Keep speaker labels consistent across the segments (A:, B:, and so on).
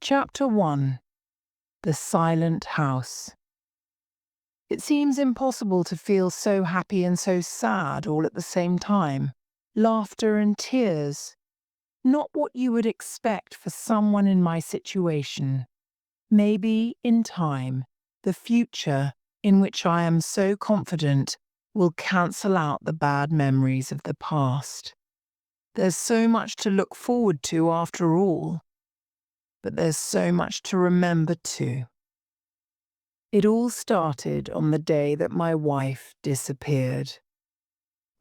A: Chapter 1. The Silent House. It seems impossible to feel so happy and so sad all at the same time. Laughter and tears. Not what you would expect for someone in my situation. Maybe, in time, the future, in which I am so confident, will cancel out the bad memories of the past. There's so much to look forward to after all. But there's so much to remember too. It all started on the day that my wife disappeared.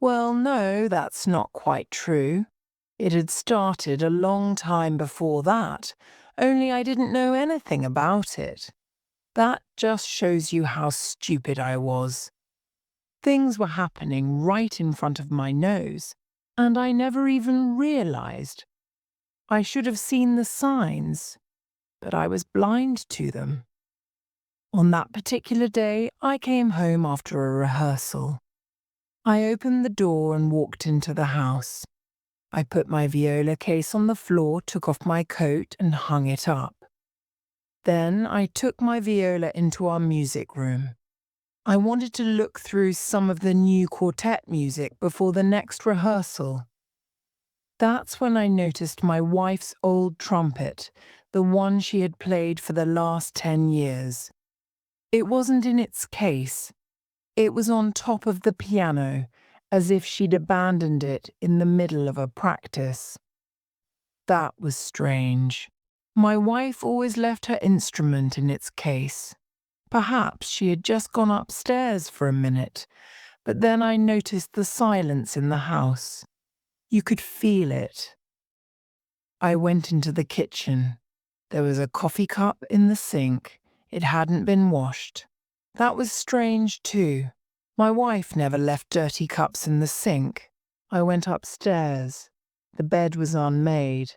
A: Well, no, that's not quite true. It had started a long time before that, only I didn't know anything about it. That just shows you how stupid I was. Things were happening right in front of my nose, and I never even realized. I should have seen the signs, but I was blind to them. On that particular day, I came home after a rehearsal. I opened the door and walked into the house. I put my viola case on the floor, took off my coat and hung it up. Then I took my viola into our music room. I wanted to look through some of the new quartet music before the next rehearsal. That's when I noticed my wife's old trumpet, the one she had played for the last 10 years. It wasn't in its case. It was on top of the piano, as if she'd abandoned it in the middle of a practice. That was strange. My wife always left her instrument in its case. Perhaps she had just gone upstairs for a minute, but then I noticed the silence in the house. You could feel it. I went into the kitchen. There was a coffee cup in the sink. It hadn't been washed. That was strange too. My wife never left dirty cups in the sink. I went upstairs. The bed was unmade.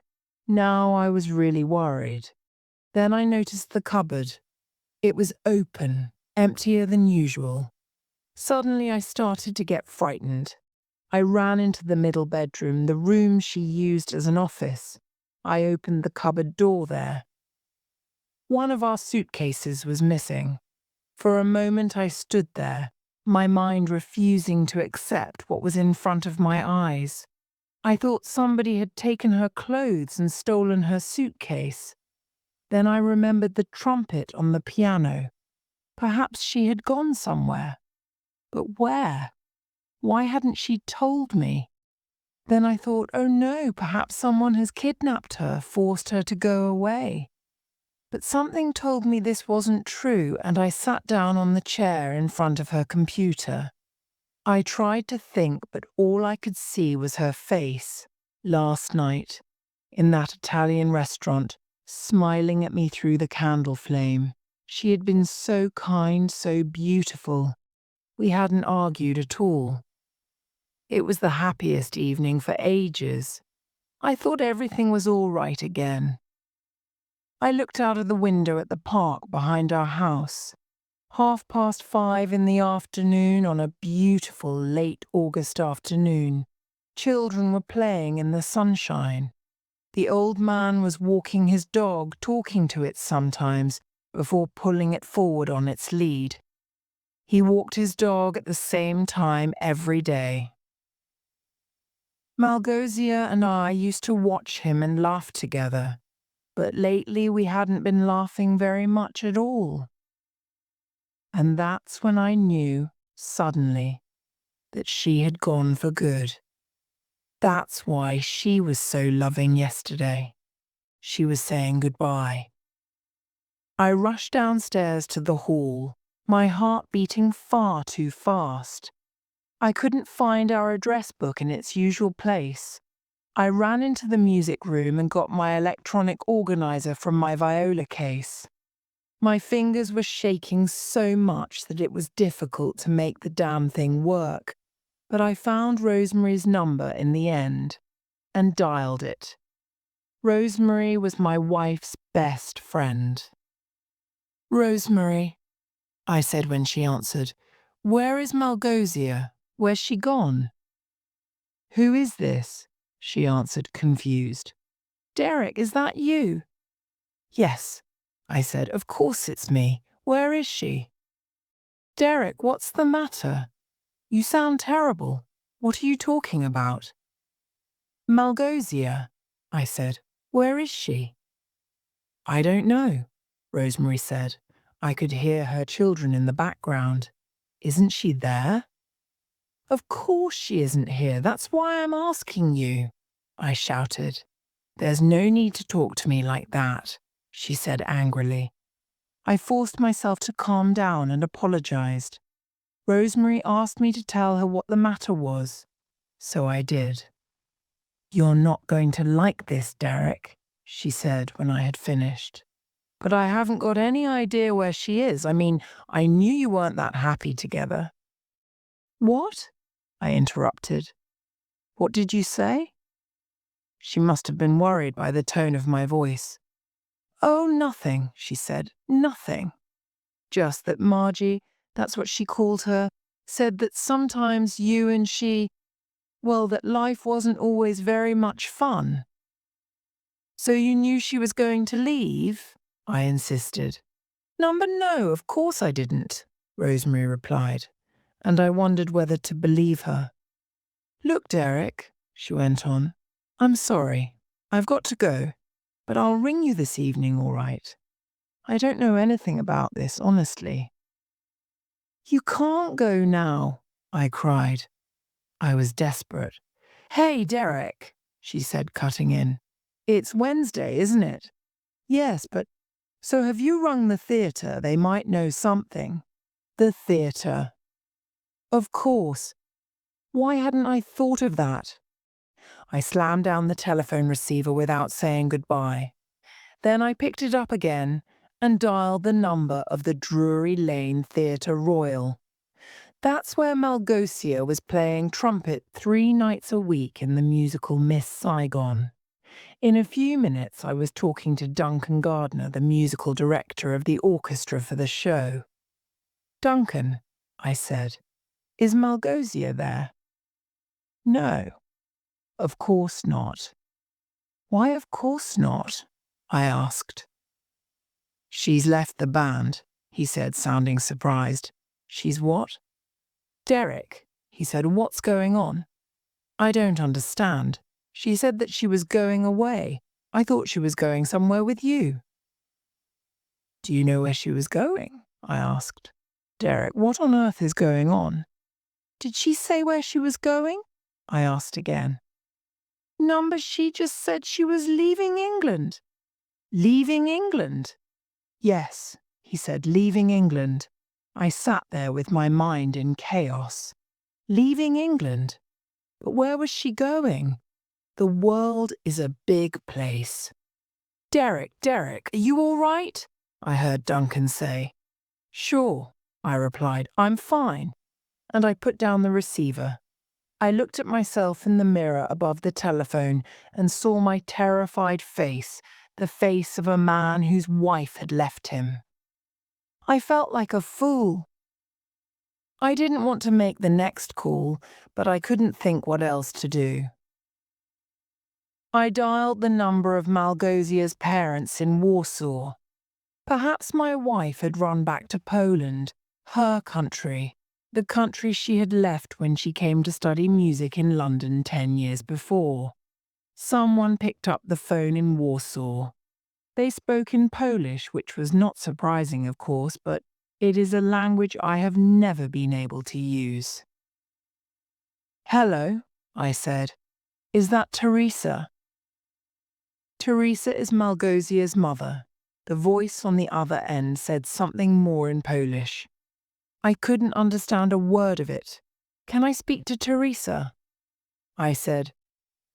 A: Now I was really worried. Then I noticed the cupboard. It was open, emptier than usual. Suddenly I started to get frightened. I ran into the middle bedroom, the room she used as an office. I opened the cupboard door there. One of our suitcases was missing. For a moment I stood there, my mind refusing to accept what was in front of my eyes. I thought somebody had taken her clothes and stolen her suitcase. Then I remembered the trumpet on the piano. Perhaps she had gone somewhere. But where? Why hadn't she told me? Then I thought, oh no, perhaps someone has kidnapped her, forced her to go away. But something told me this wasn't true, and I sat down on the chair in front of her computer. I tried to think, but all I could see was her face, last night, in that Italian restaurant, smiling at me through the candle flame. She had been so kind, so beautiful. We hadn't argued at all. It was the happiest evening for ages. I thought everything was all right again. I looked out of the window at the park behind our house. 5:30 in the afternoon on a beautiful late August afternoon. Children were playing in the sunshine. The old man was walking his dog, talking to it sometimes, before pulling it forward on its lead. He walked his dog at the same time every day. Malgosia and I used to watch him and laugh together, but lately we hadn't been laughing very much at all. And that's when I knew, suddenly, that she had gone for good. That's why she was so loving yesterday. She was saying goodbye. I rushed downstairs to the hall, my heart beating far too fast. I couldn't find our address book in its usual place. I ran into the music room and got my electronic organizer from my viola case. My fingers were shaking so much that it was difficult to make the damn thing work, but I found Rosemary's number in the end and dialed it. Rosemary was my wife's best friend. "Rosemary," I said when she answered, "where is Malgosia? Where's she gone?" "Who is this?" she answered, confused. "Derek, is that you?" Yes, I said, of course it's me. Where is she? Derek, what's the matter? You sound terrible. What are you talking about? Malgosia, I said. Where is she? I don't know, Rosemary said. I could hear her children in the background. Isn't she there? Of course she isn't here. That's why I'm asking you, I shouted. There's no need to talk to me like that, she said angrily. I forced myself to calm down and apologized. Rosemary asked me to tell her what the matter was, so I did. You're not going to like this, Derek, she said when I had finished. But I haven't got any idea where she is. I mean, I knew you weren't that happy together. What? I interrupted. What did you say? She must have been worried by the tone of my voice. Oh, nothing, she said. Nothing. Just that Margie, that's what she called her, said that sometimes you and she, well, that life wasn't always very much fun. So you knew she was going to leave? I insisted. No, of course I didn't, Rosemary replied, and I wondered whether to believe her. Look, Derek, she went on, I'm sorry. I've got to go, but I'll ring you this evening, all right? I don't know anything about this, honestly. You can't go now, I cried. I was desperate. Hey, Derek, she said, cutting in. It's Wednesday, isn't it? Yes, but so have you rung the theatre? They might know something. The theatre. Of course. Why hadn't I thought of that? I slammed down the telephone receiver without saying goodbye. Then I picked it up again and dialed the number of the Drury Lane Theatre Royal. That's where Malgosia was playing trumpet 3 nights a week in the musical Miss Saigon. In a few minutes, I was talking to Duncan Gardner, the musical director of the orchestra for the show. Duncan, I said, is Malgosia there? No, of course not. Why, of course not? I asked. She's left the band, he said, sounding surprised. She's what? Derek, he said, what's going on? I don't understand. She said that she was going away. I thought she was going somewhere with you. Do you know where she was going? I asked. Derek, what on earth is going on? Did she say where she was going? I asked again. No, but she just said she was leaving England. Leaving England? Yes, he said, leaving England. I sat there with my mind in chaos. Leaving England? But where was she going? The world is a big place. Derek, are you all right? I heard Duncan say. Sure, I replied, I'm fine. And I put down the receiver. I looked at myself in the mirror above the telephone and saw my terrified face, the face of a man whose wife had left him. I felt like a fool. I didn't want to make the next call, but I couldn't think what else to do. I dialed the number of Malgosia's parents in Warsaw. Perhaps my wife had run back to Poland, her country, the country she had left when she came to study music in London 10 years before. Someone picked up the phone in Warsaw. They spoke in Polish, which was not surprising, of course, but it is a language I have never been able to use. Hello, I said. Is that Teresa? Teresa is Malgosia's mother. The voice on the other end said something more in Polish. I couldn't understand a word of it. Can I speak to Teresa? I said,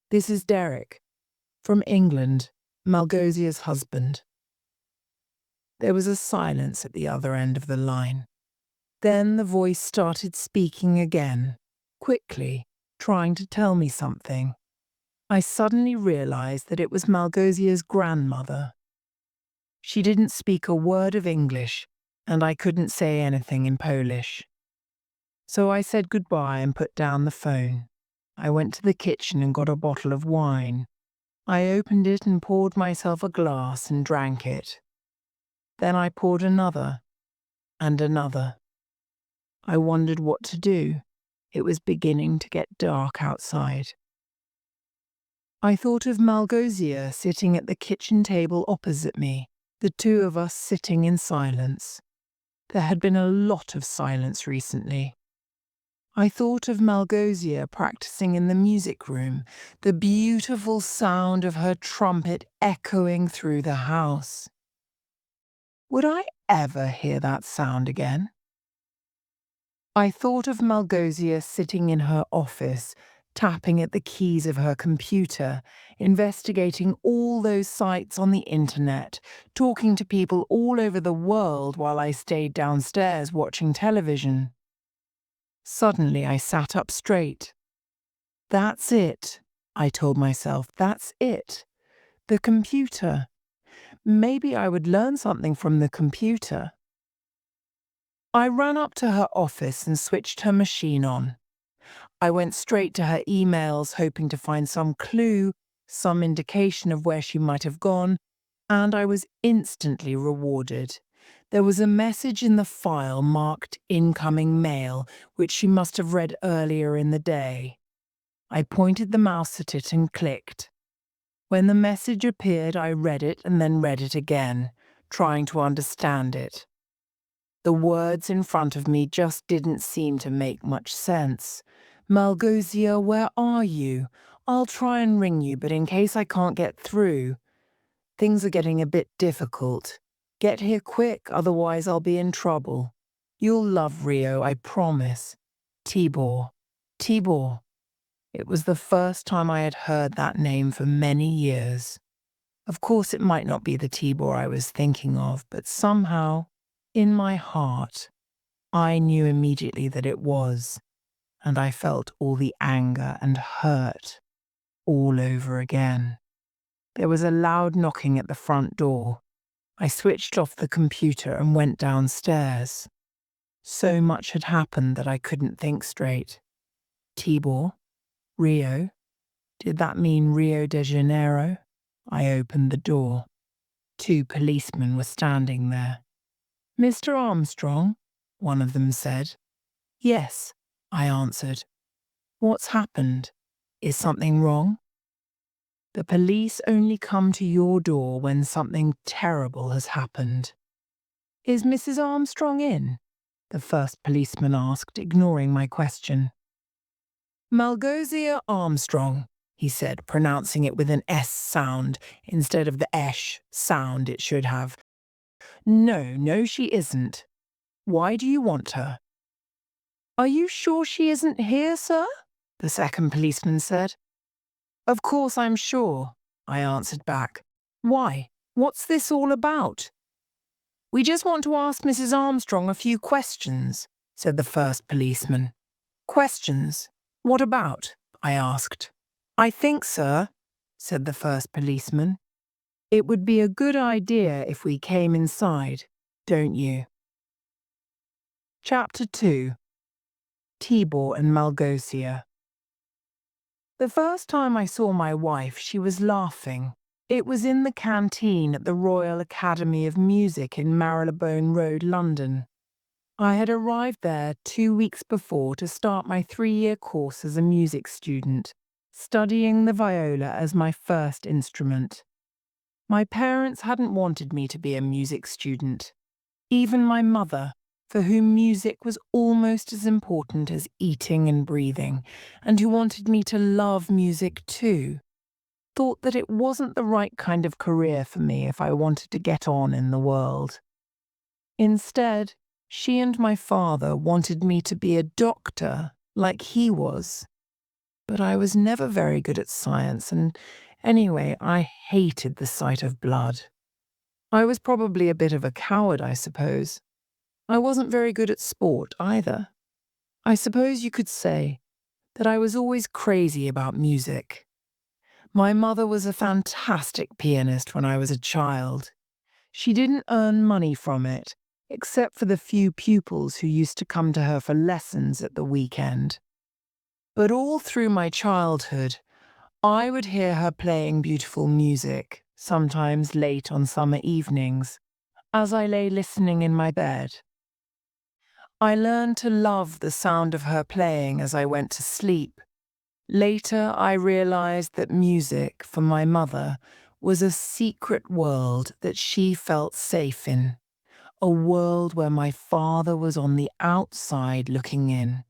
A: This is Derek, from England, Malgosia's husband. There was a silence at the other end of the line. Then the voice started speaking again, quickly, trying to tell me something. I suddenly realized that it was Malgosia's grandmother. She didn't speak a word of English, and I couldn't say anything in Polish. So I said goodbye and put down the phone. I went to the kitchen and got a bottle of wine. I opened it and poured myself a glass and drank it. Then I poured another and another. I wondered what to do. It was beginning to get dark outside. I thought of Malgosia sitting at the kitchen table opposite me, the two of us sitting in silence. There had been a lot of silence recently. I thought of Malgosia practicing in the music room, the beautiful sound of her trumpet echoing through the house. Would I ever hear that sound again? I thought of Malgosia sitting in her office, tapping at the keys of her computer, investigating all those sites on the internet, talking to people all over the world while I stayed downstairs watching television. Suddenly I sat up straight. That's it, I told myself, that's it. The computer. Maybe I would learn something from the computer. I ran up to her office and switched her machine on. I went straight to her emails, hoping to find some clue, some indication of where she might have gone, and I was instantly rewarded. There was a message in the file marked incoming mail, which she must have read earlier in the day. I pointed the mouse at it and clicked. When the message appeared, I read it and then read it again, trying to understand it. The words in front of me just didn't seem to make much sense. Malgosia, where are you? I'll try and ring you, but in case I can't get through. Things are getting a bit difficult. Get here quick, otherwise I'll be in trouble. You'll love Rio, I promise. Tibor. Tibor. It was the first time I had heard that name for many years. Of course, it might not be the Tibor I was thinking of, but somehow, in my heart, I knew immediately that it was, and I felt all the anger and hurt all over again. There was a loud knocking at the front door. I switched off the computer and went downstairs. So much had happened that I couldn't think straight. Tibor? Rio? Did that mean Rio de Janeiro? I opened the door. 2 policemen were standing there. Mr. Armstrong? One of them said. Yes, I answered. What's happened? Is something wrong? The police only come to your door when something terrible has happened. Is Mrs. Armstrong in? The first policeman asked, ignoring my question. Malgosia Armstrong, he said, pronouncing it with an S sound instead of the esh sound it should have. No, she isn't. Why do you want her? Are you sure she isn't here, sir? The second policeman said. Of course I'm sure, I answered back. Why? What's this all about? We just want to ask Mrs. Armstrong a few questions, said the first policeman. Questions? What about? I asked. I think, sir, said the first policeman, it would be a good idea if we came inside, don't you? Chapter 2. Tibor and Malgosia. The first time I saw my wife, she was laughing. It was in the canteen at the Royal Academy of Music in Marylebone Road, London. I had arrived there 2 weeks before to start my 3-year course as a music student, studying the viola as my first instrument. My parents hadn't wanted me to be a music student. Even my mother, for whom music was almost as important as eating and breathing, and who wanted me to love music too, thought that it wasn't the right kind of career for me if I wanted to get on in the world. Instead, she and my father wanted me to be a doctor like he was. But I was never very good at science, and anyway, I hated the sight of blood. I was probably a bit of a coward, I suppose. I wasn't very good at sport either. I suppose you could say that I was always crazy about music. My mother was a fantastic pianist when I was a child. She didn't earn money from it, except for the few pupils who used to come to her for lessons at the weekend. But all through my childhood, I would hear her playing beautiful music, sometimes late on summer evenings, as I lay listening in my bed. I learned to love the sound of her playing as I went to sleep. Later, I realized that music, for my mother, was a secret world that she felt safe in, a world where my father was on the outside looking in,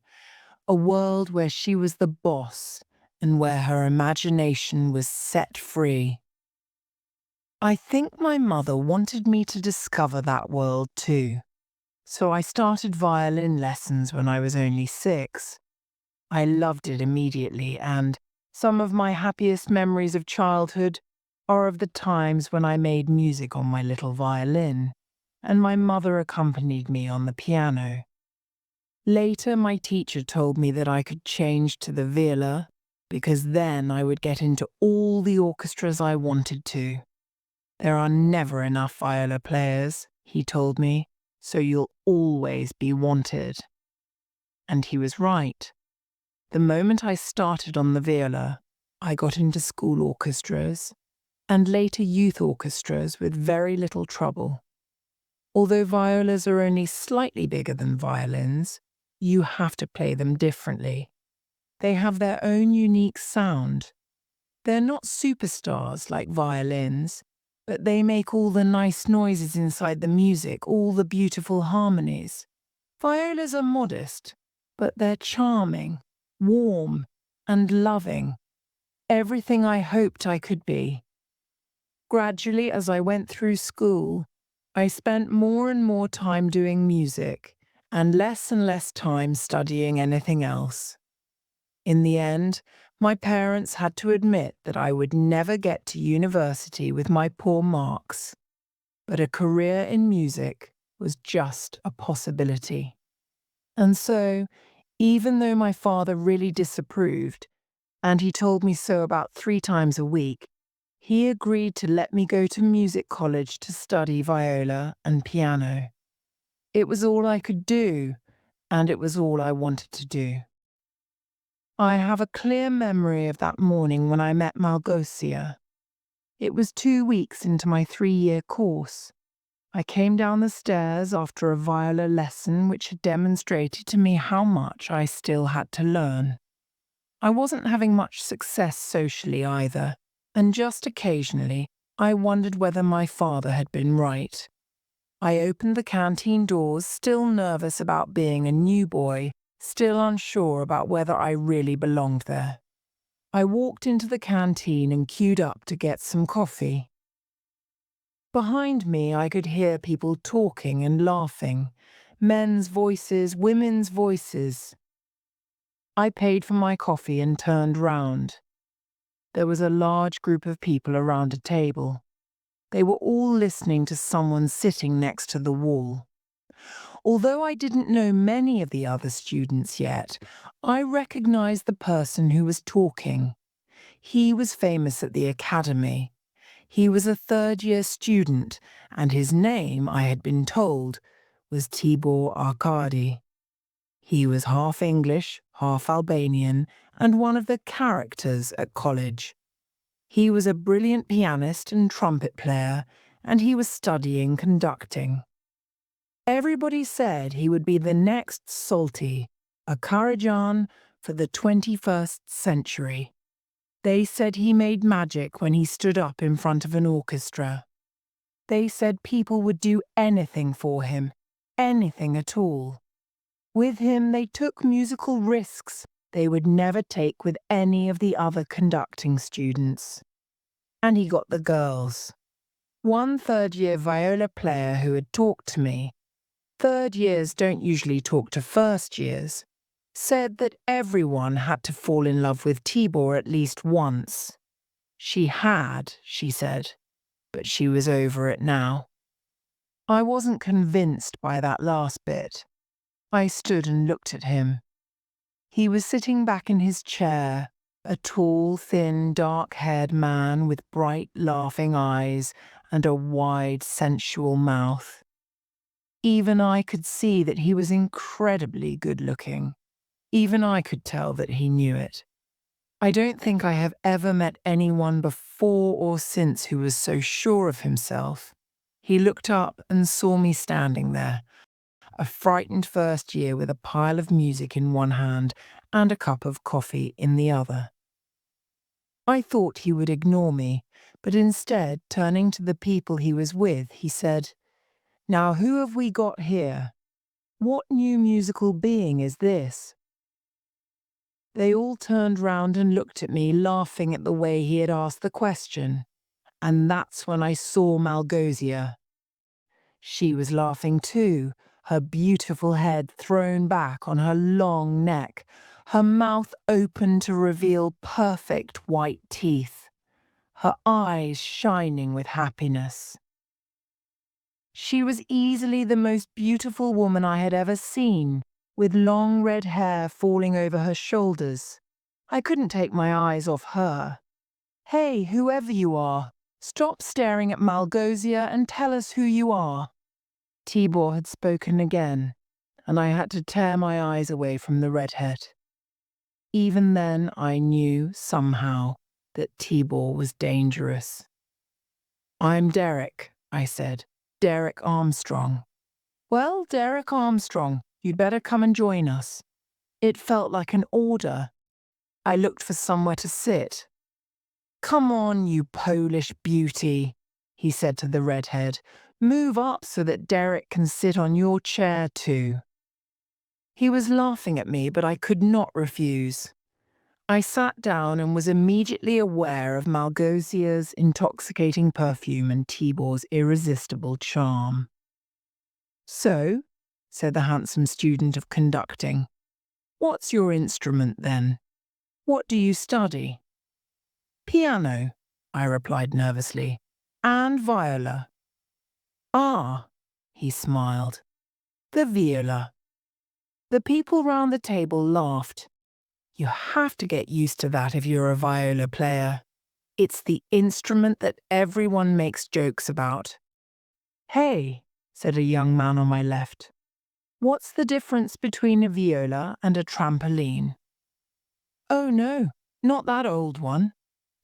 A: a world where she was the boss and where her imagination was set free. I think my mother wanted me to discover that world too, so I started violin lessons when I was only 6. I loved it immediately, and some of my happiest memories of childhood are of the times when I made music on my little violin, and my mother accompanied me on the piano. Later, my teacher told me that I could change to the viola, because then I would get into all the orchestras I wanted to. There are never enough viola players, he told me, so you'll always be wanted. And he was right. The moment I started on the viola, I got into school orchestras and later youth orchestras with very little trouble. Although violas are only slightly bigger than violins, you have to play them differently. They have their own unique sound. They're not superstars like violins, but they make all the nice noises inside the music, all the beautiful harmonies. Violas are modest, but they're charming, warm, and loving. Everything I hoped I could be. Gradually, as I went through school, I spent more and more time doing music and less time studying anything else. In the end, my parents had to admit that I would never get to university with my poor marks, but a career in music was just a possibility. And so, even though my father really disapproved, and he told me so about 3 times a week, he agreed to let me go to music college to study viola and piano. It was all I could do, and it was all I wanted to do. I have a clear memory of that morning when I met Malgosia. It was 2 weeks into my 3-year course. I came down the stairs after a viola lesson which had demonstrated to me how much I still had to learn. I wasn't having much success socially either, and just occasionally I wondered whether my father had been right. I opened the canteen doors, still nervous about being a new boy, still unsure about whether I really belonged there. I walked into the canteen and queued up to get some coffee. Behind me, I could hear people talking and laughing, men's voices, women's voices. I paid for my coffee and turned round. There was a large group of people around a table. They were all listening to someone sitting next to the wall. Although I didn't know many of the other students yet, I recognized the person who was talking. He was famous at the academy. He was a third-year student, and his name, I had been told, was Tibor Arkady. He was half English, half Albanian, and one of the characters at college. He was a brilliant pianist and trumpet player, and he was studying conducting. Everybody said he would be the next Salty, a Karajan for the 21st century. They said he made magic when he stood up in front of an orchestra. They said people would do anything for him, anything at all. With him, they took musical risks they would never take with any of the other conducting students. And he got the girls. One third-year viola player who had talked to me, third years don't usually talk to first years, said that everyone had to fall in love with Tibor at least once. She had, she said, but she was over it now. I wasn't convinced by that last bit. I stood and looked at him. He was sitting back in his chair, a tall, thin, dark-haired man with bright, laughing eyes and a wide, sensual mouth. Even I could see that he was incredibly good-looking. Even I could tell that he knew it. I don't think I have ever met anyone before or since who was so sure of himself. He looked up and saw me standing there, a frightened first year with a pile of music in one hand and a cup of coffee in the other. I thought he would ignore me, but instead, turning to the people he was with, he said, "Now who have we got here? What new musical being is this?" They all turned round and looked at me, laughing at the way he had asked the question. And that's when I saw Malgosia. She was laughing too, her beautiful head thrown back on her long neck, her mouth open to reveal perfect white teeth, her eyes shining with happiness. She was easily the most beautiful woman I had ever seen, with long red hair falling over her shoulders. I couldn't take my eyes off her. "Hey, whoever you are, stop staring at Malgosia and tell us who you are." Tibor had spoken again, and I had to tear my eyes away from the redhead. Even then I knew, somehow, that Tibor was dangerous. "I'm Derek," I said. "Derek Armstrong." "Well, Derek Armstrong, you'd better come and join us." It felt like an order. I looked for somewhere to sit. "Come on, you Polish beauty," he said to the redhead. "Move up so that Derek can sit on your chair too." He was laughing at me, but I could not refuse. I sat down and was immediately aware of Malgosia's intoxicating perfume and Tibor's irresistible charm. "So," said the handsome student of conducting, "what's your instrument then? What do you study?" "Piano," I replied nervously, "and viola." "Ah," he smiled, "the viola." The people round the table laughed. "You have to get used to that if you're a viola player. It's the instrument that everyone makes jokes about." "Hey," said a young man on my left, "what's the difference between a viola and a trampoline?" "Oh no, not that old one,"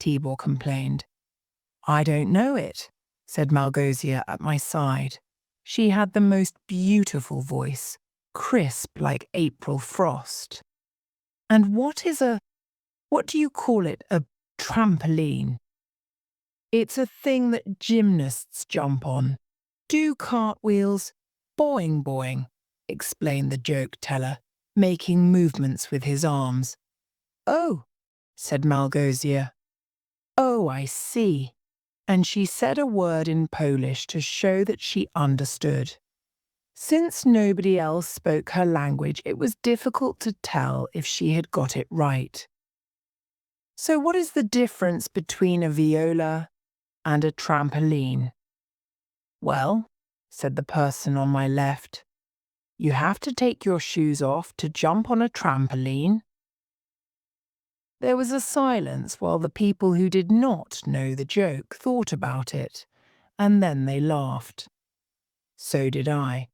A: Tibor complained. "I don't know it," said Malgosia at my side. She had the most beautiful voice, crisp like April frost. "And what do you call it, a trampoline?" "It's a thing that gymnasts jump on. Do cartwheels, boing boing," explained the joke teller, making movements with his arms. "Oh," said Malgosia. "Oh, I see." And she said a word in Polish to show that she understood. Since nobody else spoke her language, it was difficult to tell if she had got it right. "So what is the difference between a viola and a trampoline?" "Well," said the person on my left, "you have to take your shoes off to jump on a trampoline." There was a silence while the people who did not know the joke thought about it, and then they laughed. So did I.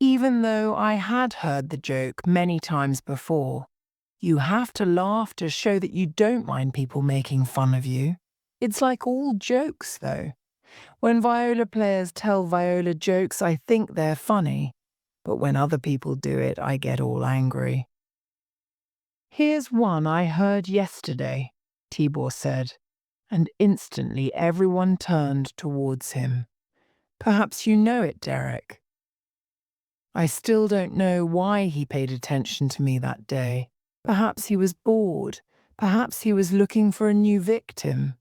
A: Even though I had heard the joke many times before, you have to laugh to show that you don't mind people making fun of you. It's like all jokes, though. When viola players tell viola jokes, I think they're funny, but when other people do it, I get all angry. "Here's one I heard yesterday," Tibor said, and instantly everyone turned towards him. "Perhaps you know it, Derek." I still don't know why he paid attention to me that day. Perhaps he was bored. Perhaps he was looking for a new victim.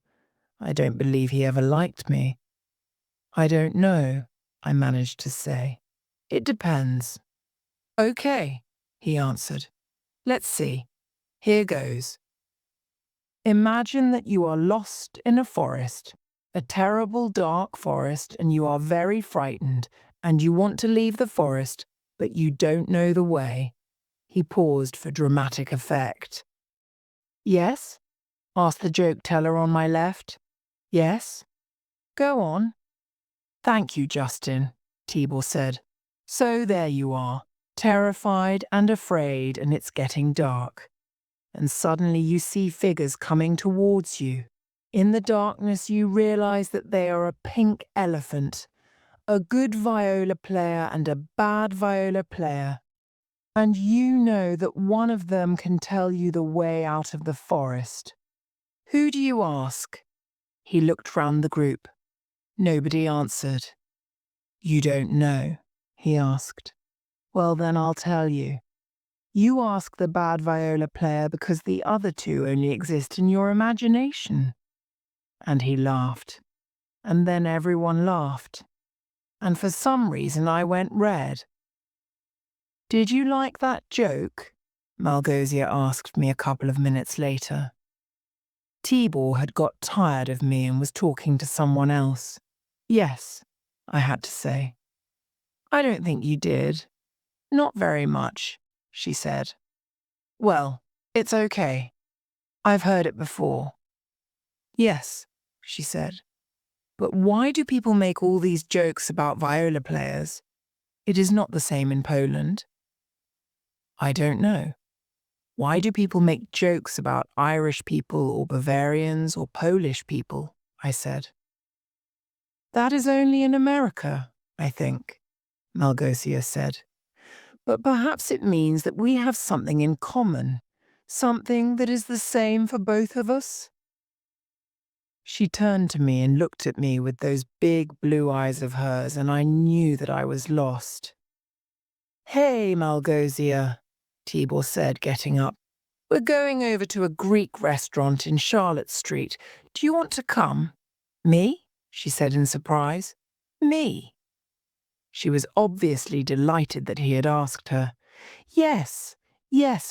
A: I don't believe he ever liked me. "I don't know," I managed to say. "It depends." "Okay," he answered. "Let's see. Here goes. Imagine that you are lost in a forest, a terrible dark forest, and you are very frightened, and you want to leave the forest, but you don't know the way." He paused for dramatic effect. "Yes?" asked the joke teller on my left. "Yes? Go on." "Thank you, Justin," Tibor said. "So there you are, terrified and afraid, and it's getting dark. and suddenly you see figures coming towards you. In the darkness, you realize that they are a pink elephant, a good viola player and a bad viola player, and you know that one of them can tell you the way out of the forest. Who do you ask? He looked round the group. Nobody answered. You don't know, he asked. Well, then I'll tell you. You ask the bad viola player because the other two only exist in your imagination. And he laughed. And then everyone laughed. And for some reason I went red. Did you like that joke? Malgosia asked me a couple of minutes later. Tibor had got tired of me and was talking to someone else. Yes, I had to say. I don't think you did. Not very much, she said. Well, it's okay. I've heard it before. Yes, she said. But why do people make all these jokes about viola players? It is not the same in Poland. I don't know. Why do people make jokes about Irish people or Bavarians or Polish people? I said. That is only in America, I think, Malgosia said. But perhaps it means that we have something in common, something that is the same for both of us. She turned to me and looked at me with those big blue eyes of hers, and I knew that I was lost. Hey, Malgosia, Tibor said, getting up. We're going over to a Greek restaurant in Charlotte Street. Do you want to come? Me? She said in surprise. Me? She was obviously delighted that he had asked her. Yes,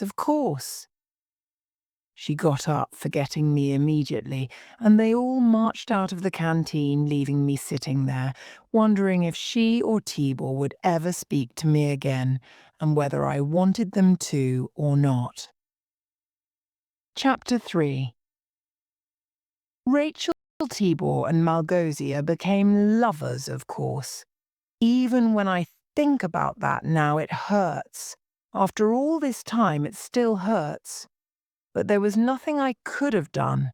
A: of course. She got up, forgetting me immediately, and they all marched out of the canteen, leaving me sitting there, wondering if she or Tibor would ever speak to me again, and whether I wanted them to or not. Chapter 3. Rachel, Tibor and Malgosia became lovers, of course. Even when I think about that now, it hurts. After all this time, it still hurts. But there was nothing I could have done,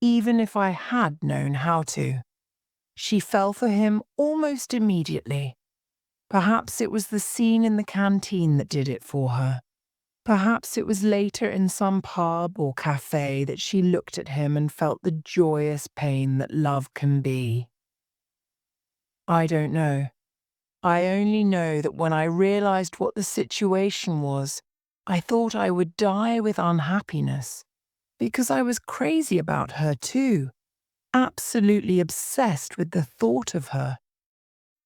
A: even if I had known how to. She fell for him almost immediately. Perhaps it was the scene in the canteen that did it for her. Perhaps it was later in some pub or cafe that she looked at him and felt the joyous pain that love can be. I don't know. I only know that when I realized what the situation was, I thought I would die with unhappiness, because I was crazy about her too, absolutely obsessed with the thought of her.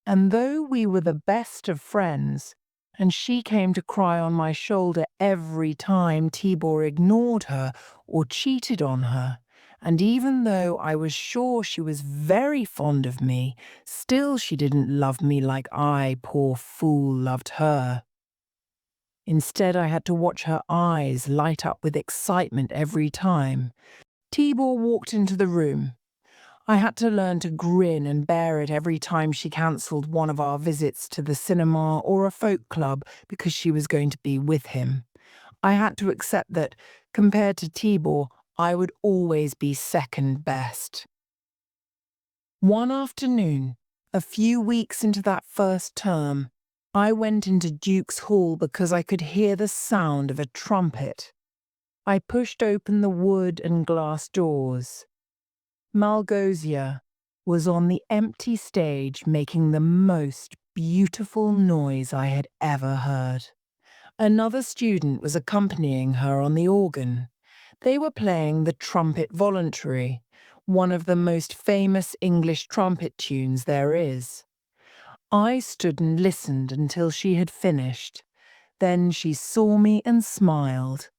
A: And though we were the best of friends, and she came to cry on my shoulder every time Tibor ignored her or cheated on her, and even though I was sure she was very fond of me, still she didn't love me like I, poor fool, loved her. Instead, I had to watch her eyes light up with excitement every time Tibor walked into the room. I had to learn to grin and bear it every time she cancelled one of our visits to the cinema or a folk club because she was going to be with him. I had to accept that, compared to Tibor, I would always be second best. One afternoon, a few weeks into that first term, I went into Duke's Hall because I could hear the sound of a trumpet. I pushed open the wood and glass doors. Malgosia was on the empty stage making the most beautiful noise I had ever heard. Another student was accompanying her on the organ. They were playing the Trumpet Voluntary, one of the most famous English trumpet tunes there is. I stood and listened until she had finished. Then she saw me and smiled.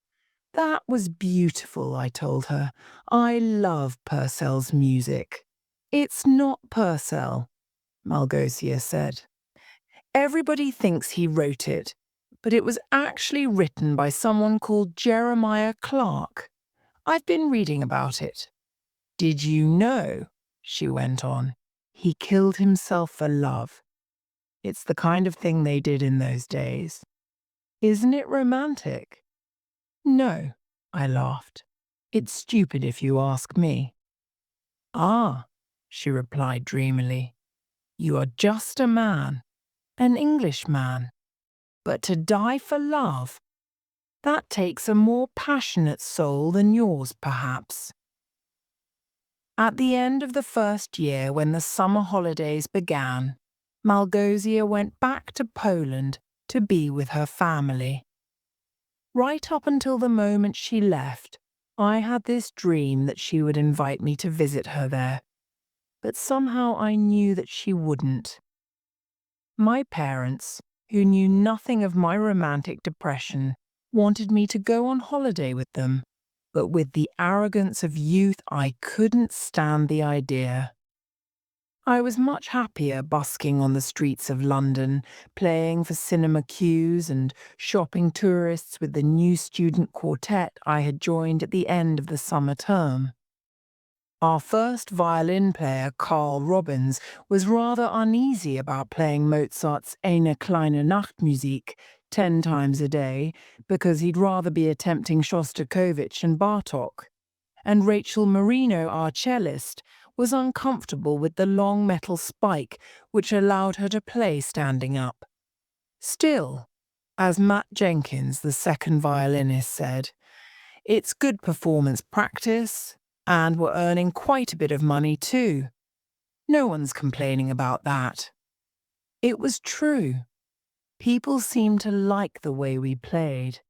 A: That was beautiful, I told her. I love Purcell's music. It's not Purcell, Malgosia said. Everybody thinks he wrote it, but it was actually written by someone called Jeremiah Clark. I've been reading about it. Did you know, she went on, he killed himself for love. It's the kind of thing they did in those days. Isn't it romantic? No, I laughed. It's stupid if you ask me. Ah, she replied dreamily. You are just a man, an Englishman. But to die for love, that takes a more passionate soul than yours, perhaps. At the end of the first year, when the summer holidays began, Malgosia went back to Poland to be with her family. Right up until the moment she left, I had this dream that she would invite me to visit her there, but somehow I knew that she wouldn't. My parents, who knew nothing of my romantic depression, wanted me to go on holiday with them, but with the arrogance of youth, I couldn't stand the idea. I was much happier busking on the streets of London, playing for cinema queues and shopping tourists with the new student quartet I had joined at the end of the summer term. Our first violin player, Carl Robbins, was rather uneasy about playing Mozart's Eine kleine Nachtmusik 10 times a day because he'd rather be attempting Shostakovich and Bartók. And Rachel Marino, our cellist, was uncomfortable with the long metal spike which allowed her to play standing up. Still, as Matt Jenkins, the second violinist, said, it's good performance practice, and we're earning quite a bit of money too. No one's complaining about that. It was true. People seemed to like the way we played,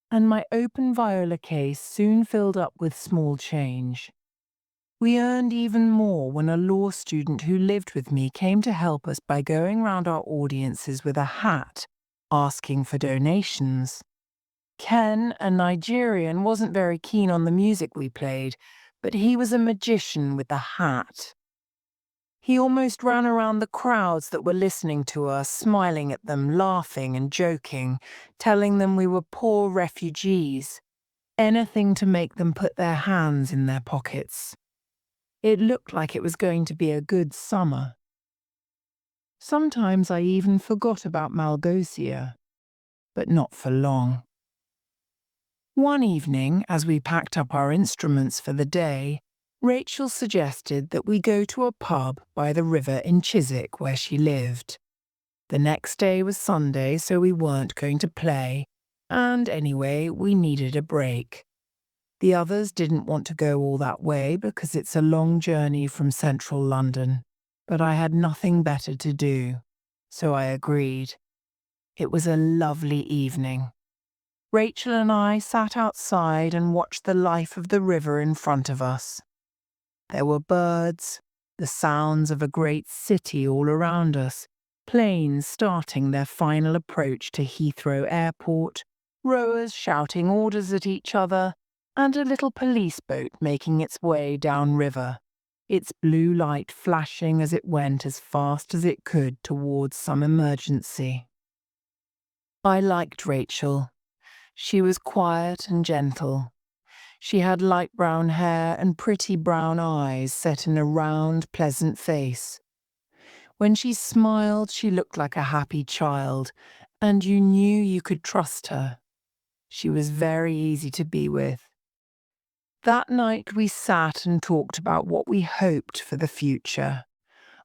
A: and my open viola case soon filled up with small change. We earned even more when a law student who lived with me came to help us by going round our audiences with a hat, asking for donations. Ken, a Nigerian, wasn't very keen on the music we played, but he was a magician with the hat. He almost ran around the crowds that were listening to us, smiling at them, laughing and joking, telling them we were poor refugees. Anything to make them put their hands in their pockets. It looked like it was going to be a good summer. Sometimes I even forgot about Malgosia, but not for long. One evening, as we packed up our instruments for the day, Rachel suggested that we go to a pub by the river in Chiswick where she lived. The next day was Sunday, so we weren't going to play, and anyway, we needed a break. The others didn't want to go all that way because it's a long journey from central London, but I had nothing better to do, so I agreed. It was a lovely evening. Rachel and I sat outside and watched the life of the river in front of us. There were birds, the sounds of a great city all around us, planes starting their final approach to Heathrow Airport, rowers shouting orders at each other, and a little police boat making its way downriver, its blue light flashing as it went as fast as it could towards some emergency. I liked Rachel. She was quiet and gentle. She had light brown hair and pretty brown eyes set in a round, pleasant face. When she smiled, she looked like a happy child, and you knew you could trust her. She was very easy to be with. That night we sat and talked about what we hoped for the future.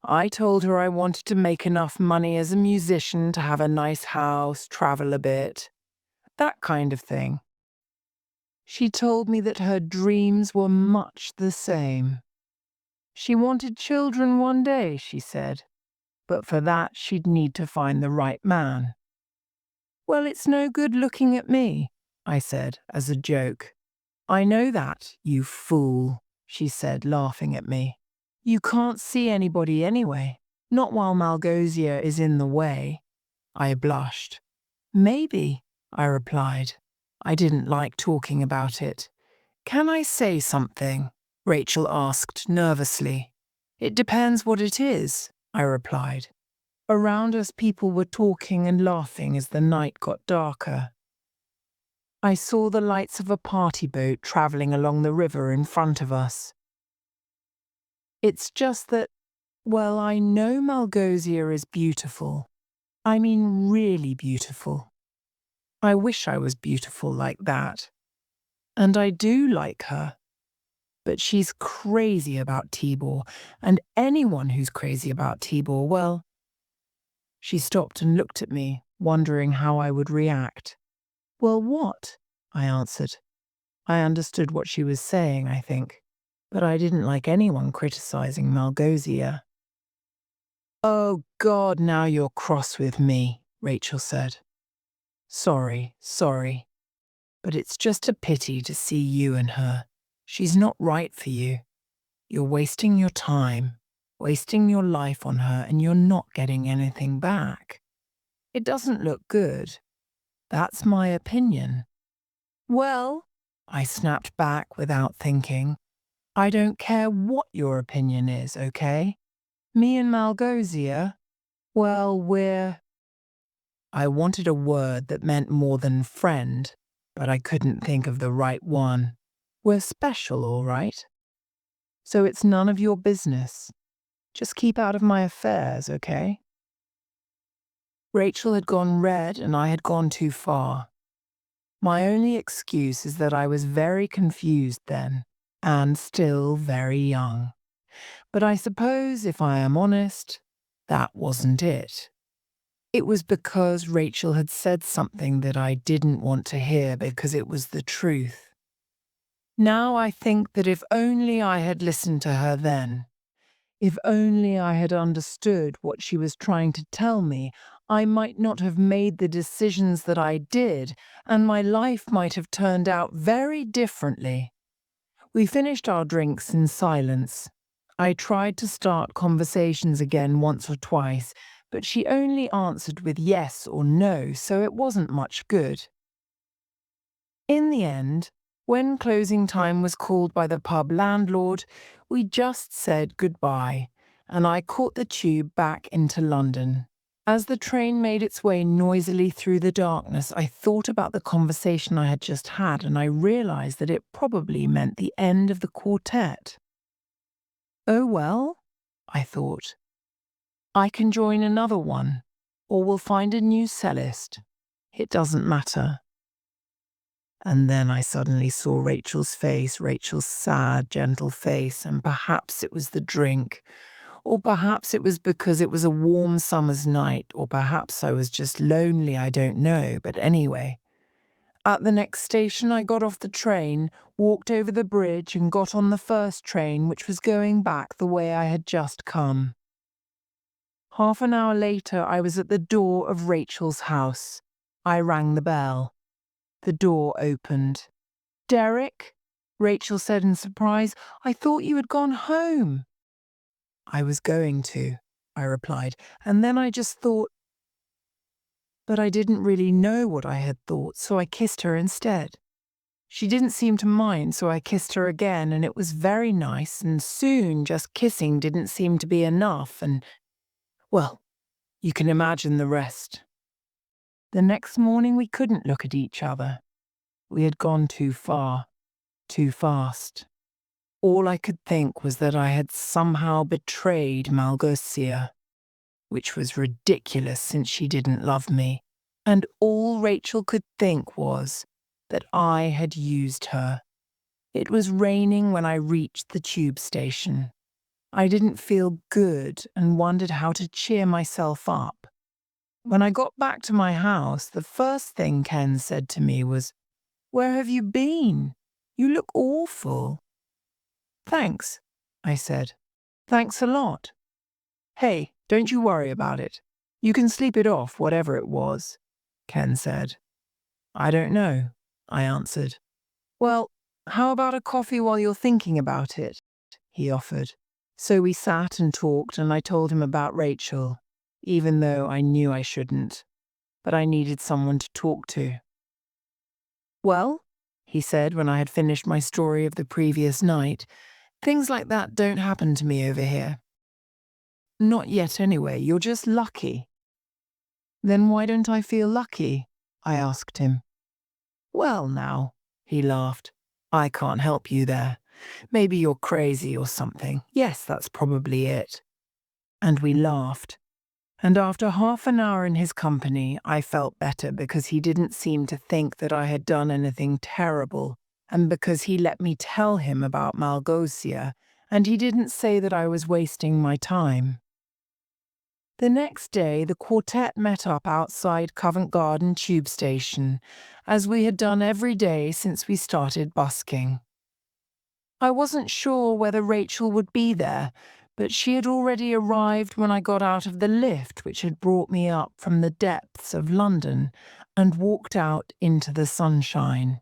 A: I told her I wanted to make enough money as a musician to have a nice house, travel a bit, that kind of thing. She told me that her dreams were much the same. She wanted children one day, she said, but for that she'd need to find the right man. Well, it's no good looking at me, I said as a joke. I know that, you fool, she said, laughing at me. You can't see anybody anyway, not while Malgosia is in the way. I blushed. Maybe, I replied. I didn't like talking about it. Can I say something? Rachel asked nervously. It depends what it is, I replied. Around us people were talking and laughing as the night got darker. I saw the lights of a party boat travelling along the river in front of us. It's just that, well, I know Malgosia is beautiful. I mean really beautiful. I wish I was beautiful like that. And I do like her. But she's crazy about Tibor, and anyone who's crazy about Tibor, well..." She stopped and looked at me, wondering how I would react. "Well, what?" I answered. I understood what she was saying, I think, but I didn't like anyone criticizing Malgosia. "Oh, God, now you're cross with me," Rachel said. Sorry, but it's just a pity to see you and her. She's not right for you. You're wasting your time, wasting your life on her, and you're not getting anything back. It doesn't look good. That's my opinion." "Well," I snapped back without thinking, "I don't care what your opinion is, okay? Me and Malgosia, well, we're..." I wanted a word that meant more than friend, but I couldn't think of the right one. "We're special, all right. So it's none of your business. Just keep out of my affairs, okay?" Rachel had gone red and I had gone too far. My only excuse is that I was very confused then, and still very young. But I suppose, if I am honest, that wasn't it. It was because Rachel had said something that I didn't want to hear because it was the truth. Now I think that if only I had listened to her then, if only I had understood what she was trying to tell me, I might not have made the decisions that I did, and my life might have turned out very differently. We finished our drinks in silence. I tried to start conversations again once or twice, but she only answered with yes or no, so it wasn't much good. In the end, when closing time was called by the pub landlord, we just said goodbye, and I caught the tube back into London. As the train made its way noisily through the darkness, I thought about the conversation I had just had, and I realized that it probably meant the end of the quartet. Oh well, I thought. I can join another one, or we'll find a new cellist. It doesn't matter. And then I suddenly saw Rachel's face, Rachel's sad, gentle face, and perhaps it was the drink, or perhaps it was because it was a warm summer's night, or perhaps I was just lonely, I don't know, but anyway. At the next station I got off the train, walked over the bridge and got on the first train, which was going back the way I had just come. Half an hour later I was at the door of Rachel's house. I rang the bell. The door opened. "Derek?" Rachel said in surprise. "I thought you had gone home." "I was going to," I replied, and then I just thought, but I didn't really know what I had thought, so I kissed her instead. She didn't seem to mind, so I kissed her again, and it was very nice, and soon just kissing didn't seem to be enough, and, well, you can imagine the rest. The next morning we couldn't look at each other. We had gone too far, too fast. All I could think was that I had somehow betrayed Malgosia, which was ridiculous since she didn't love me, and all Rachel could think was that I had used her. It was raining when I reached the tube station. I didn't feel good and wondered how to cheer myself up. When I got back to my house, the first thing Ken said to me was, "Where have you been? You look awful." "Thanks," I said. "Thanks a lot." "Hey, don't you worry about it. You can sleep it off, whatever it was," Ken said. "I don't know," I answered. "Well, how about a coffee while you're thinking about it?" he offered. So we sat and talked, and I told him about Rachel, even though I knew I shouldn't, but I needed someone to talk to. "Well," he said when I had finished my story of the previous night, "things like that don't happen to me over here. Not yet anyway, you're just lucky." "Then why don't I feel lucky?" I asked him. "Well now," he laughed, "I can't help you there. Maybe you're crazy or something. Yes, that's probably it." And we laughed. And after half an hour in his company, I felt better because he didn't seem to think that I had done anything terrible. and because he let me tell him about Malgosia, and he didn't say that I was wasting my time. The next day, the quartet met up outside Covent Garden tube station, as we had done every day since we started busking. I wasn't sure whether Rachel would be there, but she had already arrived when I got out of the lift which had brought me up from the depths of London and walked out into the sunshine.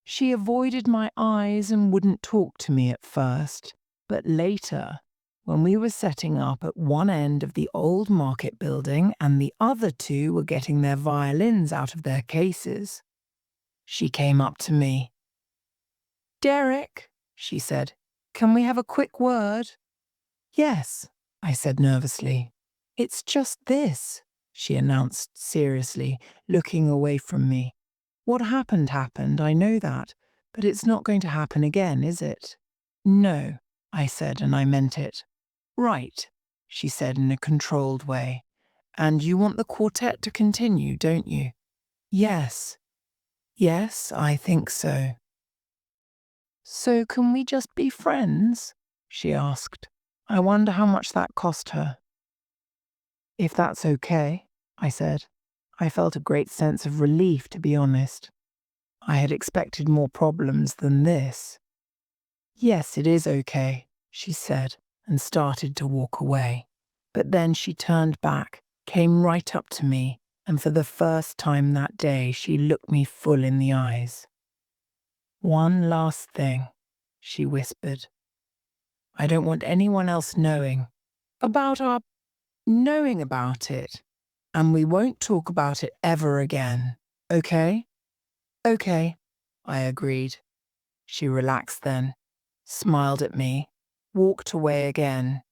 A: She avoided my eyes and wouldn't talk to me at first, but later, when we were setting up at one end of the old market building and the other two were getting their violins out of their cases, she came up to me. "Derek," she said, "can we have a quick word?" "Yes," I said nervously. "It's just this," she announced seriously, looking away from me. "What happened happened, I know that, but it's not going to happen again, is it?" "No," I said, and I meant it. "Right," she said in a controlled way. "And you want the quartet to continue, don't you?" "Yes. Yes, I think so." "So can we just be friends?" she asked. I wonder how much that cost her. "If that's okay," I said. I felt a great sense of relief, to be honest. I had expected more problems than this. "Yes, it is okay," she said, and started to walk away. But then she turned back, came right up to me, and for the first time that day she looked me full in the eyes. "One last thing," she whispered. "I don't want anyone else knowing about it, and we won't talk about it ever again, okay?" "Okay," I agreed. She relaxed then, smiled at me, walked away again,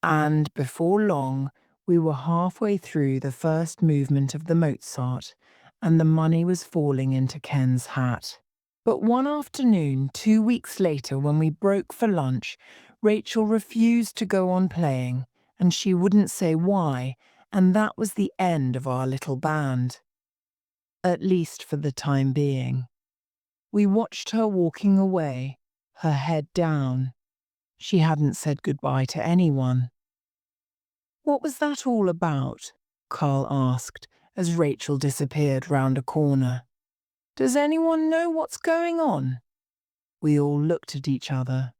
A: and before long we were halfway through the first movement of the Mozart, and the money was falling into Ken's hat. But one afternoon, 2 weeks later, when we broke for lunch, Rachel refused to go on playing, and she wouldn't say why, and that was the end of our little band. At least for the time being. We watched her walking away, her head down. She hadn't said goodbye to anyone. "What was that all about?" Carl asked as Rachel disappeared round a corner. "Does anyone know what's going on?" We all looked at each other.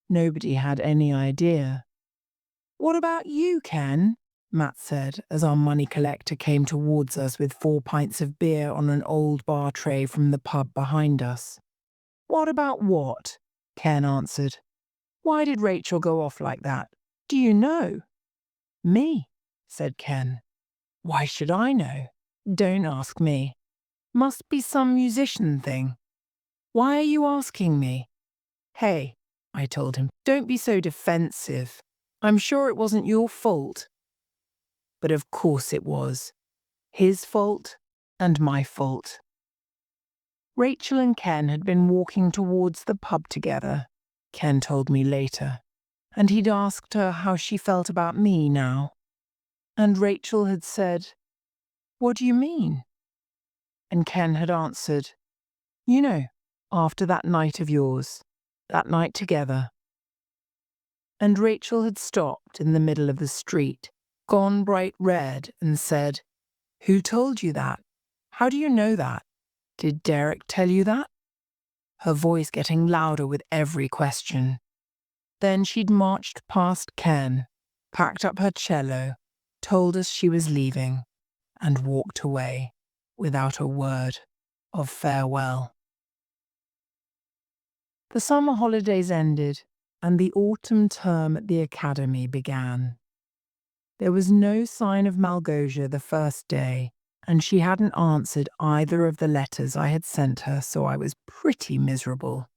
A: Nobody had any idea. "What about you, Ken?" Matt said as our money collector came towards us with 4 pints of beer on an old bar tray from the pub behind us. "What about what?" Ken answered. "Why did Rachel go off like that? Do you know?" "Me," said Ken. "Why should I know? Don't ask me. Must be some musician thing. Why are you asking me?" "Hey," I told him, "don't be so defensive. I'm sure it wasn't your fault." But of course it was. His fault and my fault. Rachel and Ken had been walking towards the pub together, Ken told me later, and he'd asked her how she felt about me now. And Rachel had said, "What do you mean?" And Ken had answered, "You know, after that night of yours, that night together." And Rachel had stopped in the middle of the street, gone bright red, and said, "Who told you that? How do you know that? Did Derek tell you that?" Her voice getting louder with every question. Then she'd marched past Ken, packed up her cello, told us she was leaving, and walked away without a word of farewell. The summer holidays ended, and the autumn term at the academy began. There was no sign of Malgosia the first day, and she hadn't answered either of the letters I had sent her, so I was pretty miserable.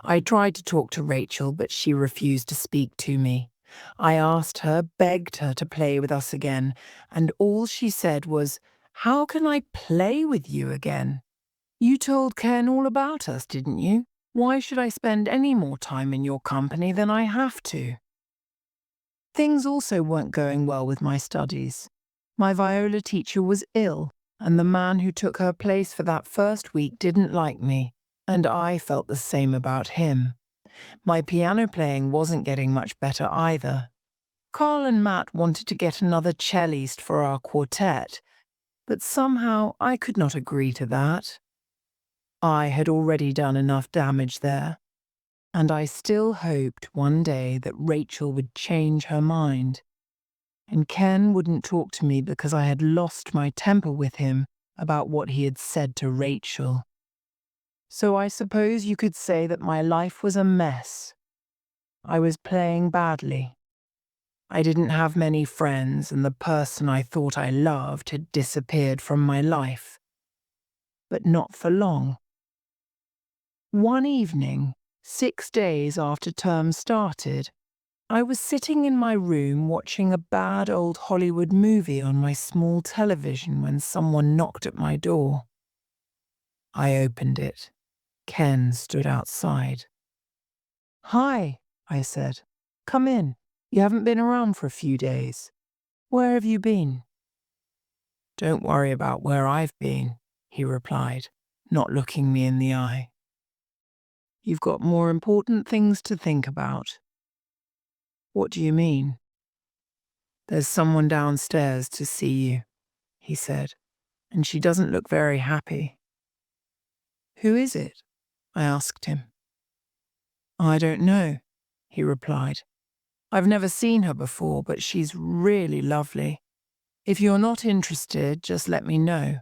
A: I tried to talk to Rachel, but she refused to speak to me. I asked her, begged her to play with us again, and all she said was, "How can I play with you again? You told Ken all about us, didn't you? Why should I spend any more time in your company than I have to?" Things also weren't going well with my studies. My viola teacher was ill, and the man who took her place for that first week didn't like me, And I felt the same about him. My piano playing wasn't getting much better either. Carl and Matt wanted to get another cellist for our quartet, but somehow I could not agree to that. I had already done enough damage there, and I still hoped one day that Rachel would change her mind. And Ken wouldn't talk to me because I had lost my temper with him about what he had said to Rachel. So I suppose you could say that my life was a mess. I was playing badly. I didn't have many friends, and the person I thought I loved had disappeared from my life. But not for long. One evening, 6 days after term started, I was sitting in my room watching a bad old Hollywood movie on my small television when someone knocked at my door. I opened it. Ken stood outside. "Hi," I said. "Come in. You haven't been around for a few days. Where have you been?" "Don't worry about where I've been," he replied, not looking me in the eye. "You've got more important things to think about." "What do you mean?" "There's someone downstairs to see you," he said, "and she doesn't look very happy." "Who is it?" I asked him. "I don't know," he replied. "I've never seen her before, but she's really lovely. If you're not interested, just let me know.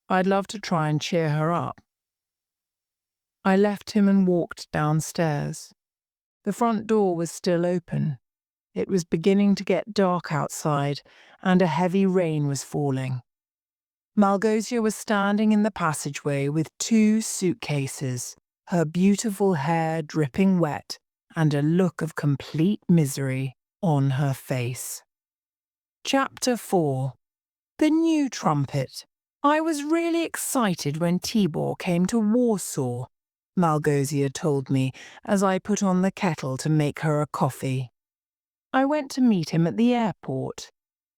A: I'd love to try and cheer her up." I left him and walked downstairs. The front door was still open. It was beginning to get dark outside, and a heavy rain was falling. Malgosia was standing in the passageway with 2 suitcases, her beautiful hair dripping wet, and a look of complete misery on her face. Chapter 4. The New Trumpet. I was really excited when Tibor came to Warsaw, Malgosia told me as I put on the kettle to make her a coffee. I went to meet him at the airport.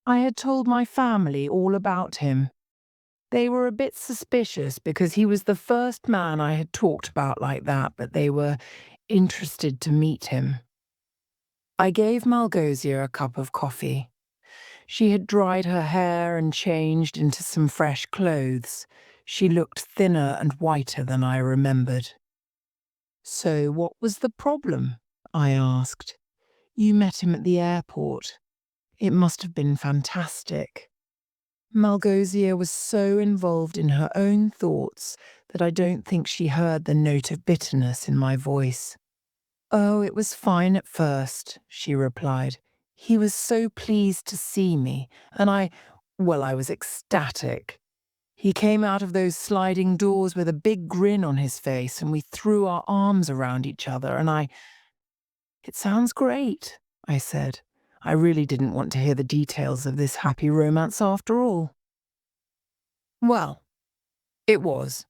A: I had told my family all about him. They were a bit suspicious because he was the first man I had talked about like that, but they were interested to meet him. I gave Malgosia a cup of coffee. She had dried her hair and changed into some fresh clothes. She looked thinner and whiter than I remembered. "So what was the problem?" I asked. "You met him at the airport. It must have been fantastic." Malgosia was so involved in her own thoughts that I don't think she heard the note of bitterness in my voice. "Oh, it was fine at first," she replied. "He was so pleased to see me, and I was ecstatic. He came out of those sliding doors with a big grin on his face, and we threw our arms around each other, and It sounds great," I said. I really didn't want to hear the details of this happy romance after all. Well, it was.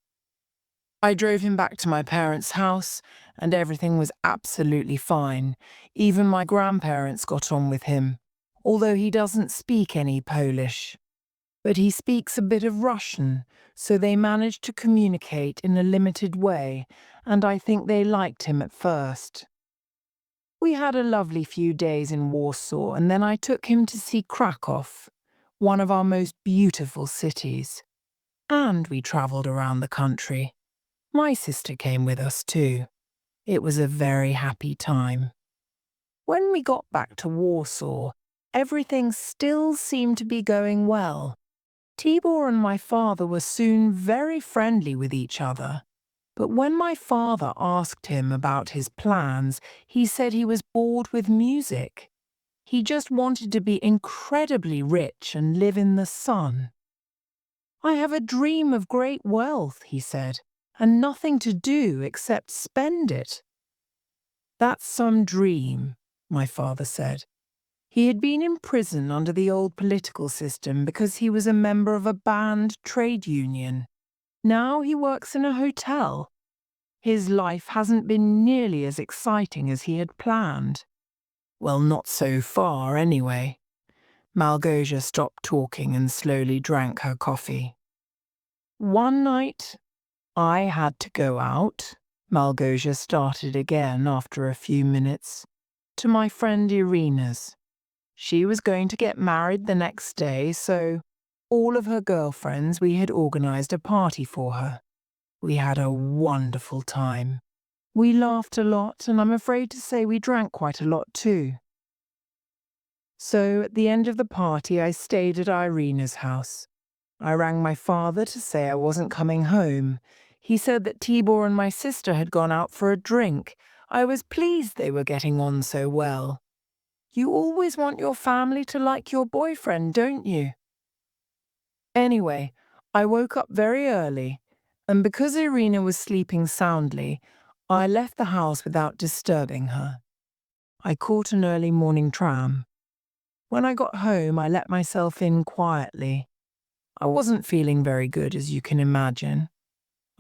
A: I drove him back to my parents' house, and everything was absolutely fine. Even my grandparents got on with him, although he doesn't speak any Polish. But he speaks a bit of Russian, so they managed to communicate in a limited way, and I think they liked him at first. We had a lovely few days in Warsaw, and then I took him to see Krakow, one of our most beautiful cities. And we travelled around the country. My sister came with us too. It was a very happy time. When we got back to Warsaw, everything still seemed to be going well. Tibor and my father were soon very friendly with each other. But when my father asked him about his plans, he said he was bored with music. He just wanted to be incredibly rich and live in the sun. "I have a dream of great wealth," he said, "and nothing to do except spend it." "That's some dream," my father said. He had been in prison under the old political system because he was a member of a banned trade union. Now he works in a hotel. His life hasn't been nearly as exciting as he had planned. Well, not so far, anyway. Malgosia stopped talking and slowly drank her coffee. One night, I had to go out, Malgosia started again after a few minutes, to my friend Irina's. She was going to get married the next day, so all of her girlfriends, we had organized a party for her. We had a wonderful time. We laughed a lot, and I'm afraid to say we drank quite a lot too. So at the end of the party, I stayed at Irina's house. I rang my father to say I wasn't coming home. He said that Tibor and my sister had gone out for a drink. I was pleased they were getting on so well. You always want your family to like your boyfriend, don't you? Anyway, I woke up very early, and because Irina was sleeping soundly, I left the house without disturbing her. I caught an early morning tram. When I got home, I let myself in quietly. I wasn't feeling very good, as you can imagine.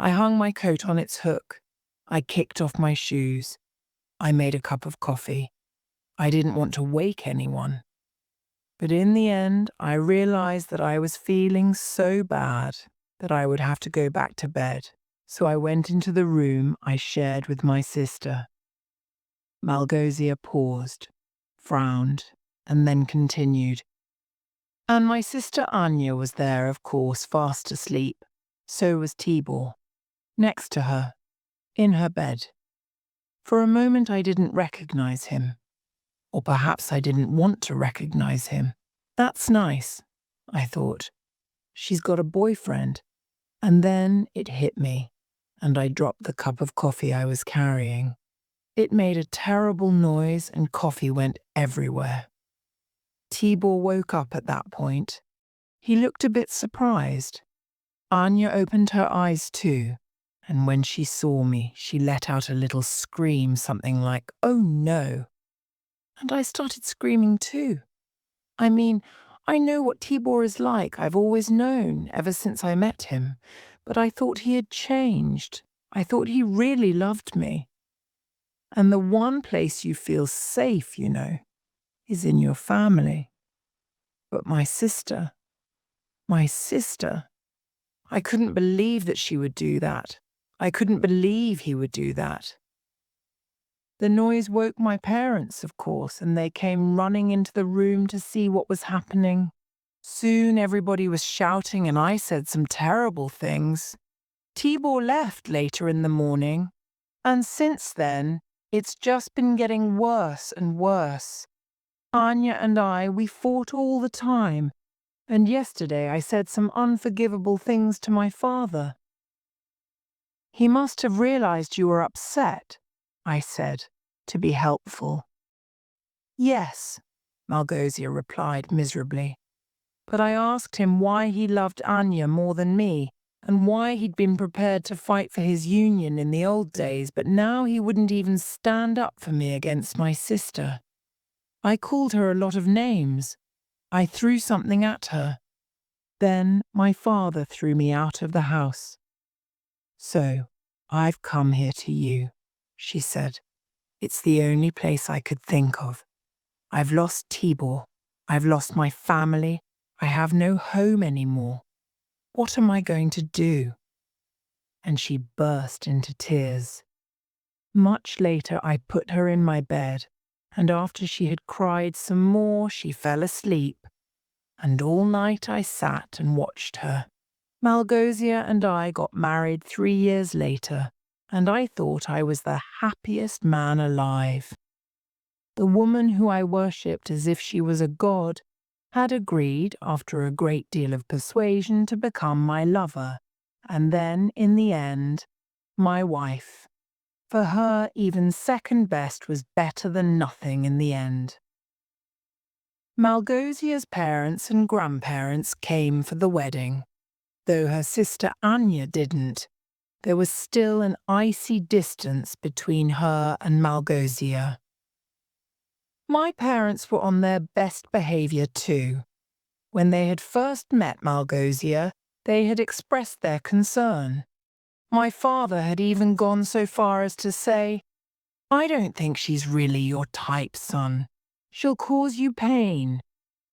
A: I hung my coat on its hook. I kicked off my shoes. I made a cup of coffee. I didn't want to wake anyone. But in the end, I realized that I was feeling so bad that I would have to go back to bed. So I went into the room I shared with my sister. Malgosia paused, frowned, and then continued. And my sister Anya was there, of course, fast asleep. So was Tibor, next to her, in her bed. For a moment I didn't recognize him. Or perhaps I didn't want to recognize him. That's nice, I thought. She's got a boyfriend. And then it hit me, and I dropped the cup of coffee I was carrying. It made a terrible noise and coffee went everywhere. Tibor woke up at that point. He looked a bit surprised. Anya opened her eyes too, and when she saw me, she let out a little scream, something like, "Oh no!" And I started screaming too. I mean, I know what Tibor is like. I've always known, ever since I met him. But I thought he had changed. I thought he really loved me. And the one place you feel safe, you know, is in your family. But my sister, I couldn't believe that she would do that. I couldn't believe he would do that. The noise woke my parents, of course, and they came running into the room to see what was happening. Soon everybody was shouting and I said some terrible things. Tibor left later in the morning, and since then, it's just been getting worse and worse. Anya and we fought all the time, and yesterday I said some unforgivable things to my father. He must have realized you were upset, I said, to be helpful. Yes, Malgosia replied miserably. But I asked him why he loved Anya more than me, and why he'd been prepared to fight for his union in the old days, but now he wouldn't even stand up for me against my sister. I called her a lot of names. I threw something at her. Then my father threw me out of the house. So, I've come here to you, she said. It's the only place I could think of. I've lost Tibor. I've lost my family. I have no home anymore. What am I going to do? And she burst into tears. Much later, I put her in my bed, and after she had cried some more, she fell asleep. And all night I sat and watched her. Malgosia and I got married 3 years later, and I thought I was the happiest man alive. The woman who I worshipped as if she was a god had agreed, after a great deal of persuasion, to become my lover, and then, in the end, my wife. For her, even second best was better than nothing in the end. Malgosia's parents and grandparents came for the wedding. Though her sister Anya didn't, there was still an icy distance between her and Malgosia. My parents were on their best behavior too. When they had first met Malgosia, they had expressed their concern. My father had even gone so far as to say, "I don't think she's really your type, son. She'll cause you pain.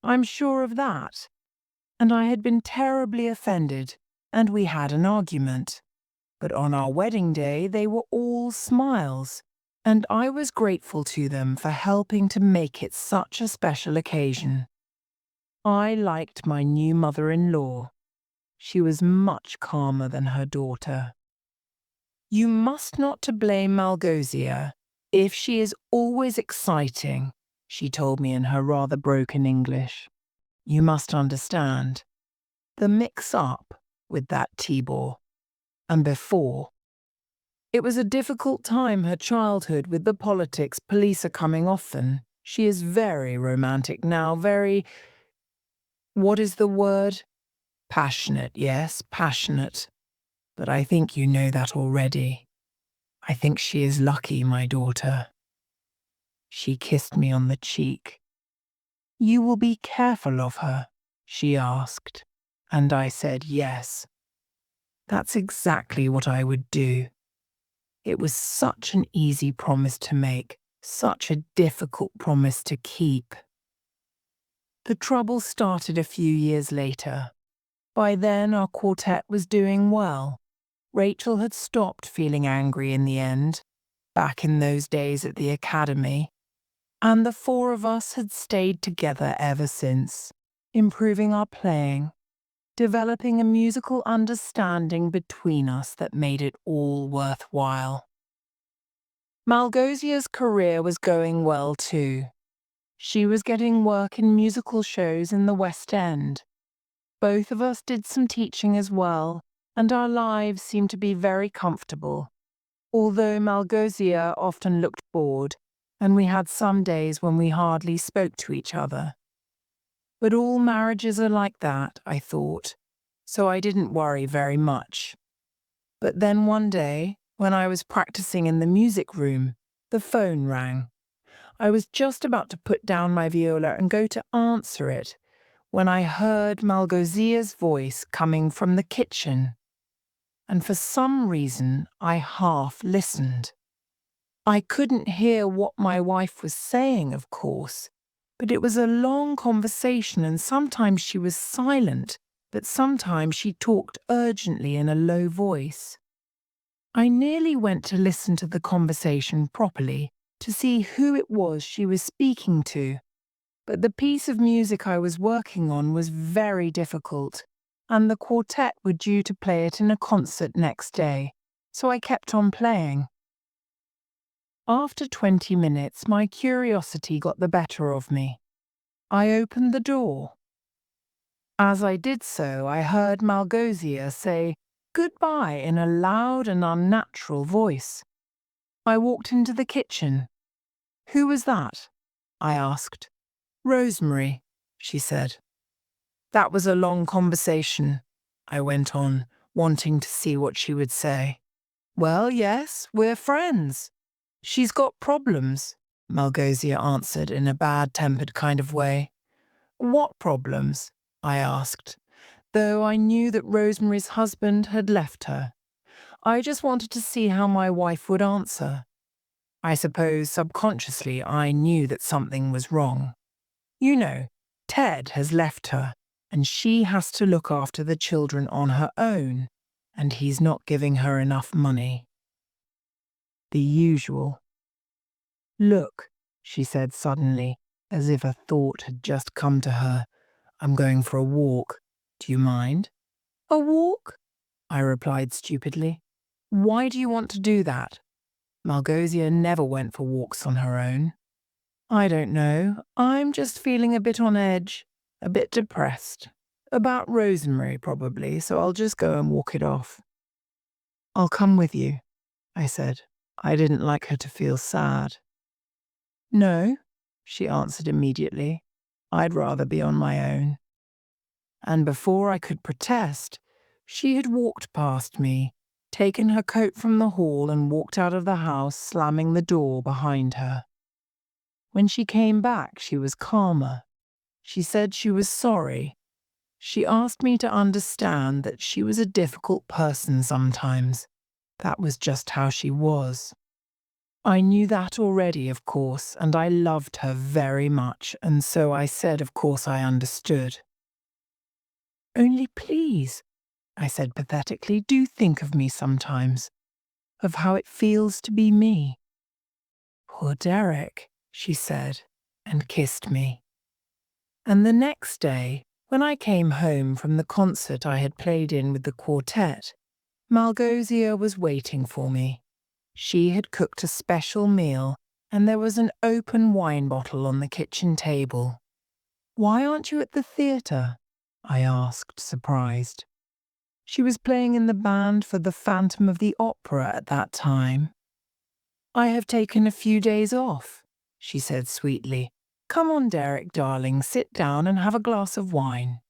A: I'm sure of that." And I had been terribly offended, and we had an argument. But on our wedding day, they were all smiles, and I was grateful to them for helping to make it such a special occasion. I liked my new mother-in-law. She was much calmer than her daughter. You must not to blame Malgosia if she is always exciting, she told me in her rather broken English. You must understand, the mix-up with that Tibor, and before. It was a difficult time, her childhood, with the politics. Police are coming often. She is very romantic now, very... What is the word? Passionate, yes, passionate. But I think you know that already. I think she is lucky, my daughter. She kissed me on the cheek. You will be careful of her, she asked, and I said yes. That's exactly what I would do. It was such an easy promise to make, such a difficult promise to keep. The trouble started a few years later. By then our quartet was doing well. Rachel had stopped feeling angry in the end, back in those days at the academy, and the four of us had stayed together ever since, improving our playing, developing a musical understanding between us that made it all worthwhile. Malgosia's career was going well too. She was getting work in musical shows in the West End. Both of us did some teaching as well, and our lives seemed to be very comfortable, although Malgosia often looked bored, and we had some days when we hardly spoke to each other. But all marriages are like that, I thought, so I didn't worry very much. But then one day, when I was practicing in the music room, the phone rang. I was just about to put down my viola and go to answer it when I heard Malgosia's voice coming from the kitchen. And for some reason, I half listened. I couldn't hear what my wife was saying, of course, but it was a long conversation, and sometimes she was silent, but sometimes she talked urgently in a low voice. I nearly went to listen to the conversation properly, to see who it was she was speaking to, but the piece of music I was working on was very difficult, and the quartet were due to play it in a concert next day, so I kept on playing. After 20 minutes, my curiosity got the better of me. I opened the door. As I did so, I heard Malgosia say goodbye in a loud and unnatural voice. I walked into the kitchen. Who was that? I asked. Rosemary, she said. That was a long conversation, I went on, wanting to see what she would say. Well, yes, we're friends. She's got problems, Malgosia answered in a bad-tempered kind of way. What problems? I asked, though I knew that Rosemary's husband had left her. I just wanted to see how my wife would answer. I suppose subconsciously I knew that something was wrong. You know, Ted has left her, and she has to look after the children on her own, and he's not giving her enough money. The usual. Look, she said suddenly, as if a thought had just come to her. I'm going for a walk. Do you mind? A walk? I replied stupidly. Why do you want to do that? Malgosia never went for walks on her own. I don't know. I'm just feeling a bit on edge, a bit depressed. About Rosemary, probably, so I'll just go and walk it off. I'll come with you, I said. I didn't like her to feel sad. No, she answered immediately. I'd rather be on my own. And before I could protest, she had walked past me, taken her coat from the hall and walked out of the house, slamming the door behind her. When she came back, she was calmer. She said she was sorry. She asked me to understand that she was a difficult person sometimes. That was just how she was. I knew that already, of course, and I loved her very much, and so I said, of course, I understood. Only please, I said pathetically. Do think of me sometimes, of how it feels to be me. Poor Derek, she said, and kissed me. And the next day, when I came home from the concert I had played in with the quartet, Malgosia was waiting for me. She had cooked a special meal, and there was an open wine bottle on the kitchen table. "Why aren't you at the theatre?" I asked, surprised. She was playing in the band for the Phantom of the Opera at that time. "I have taken a few days off," she said sweetly. "Come on, Derek, darling, sit down and have a glass of wine."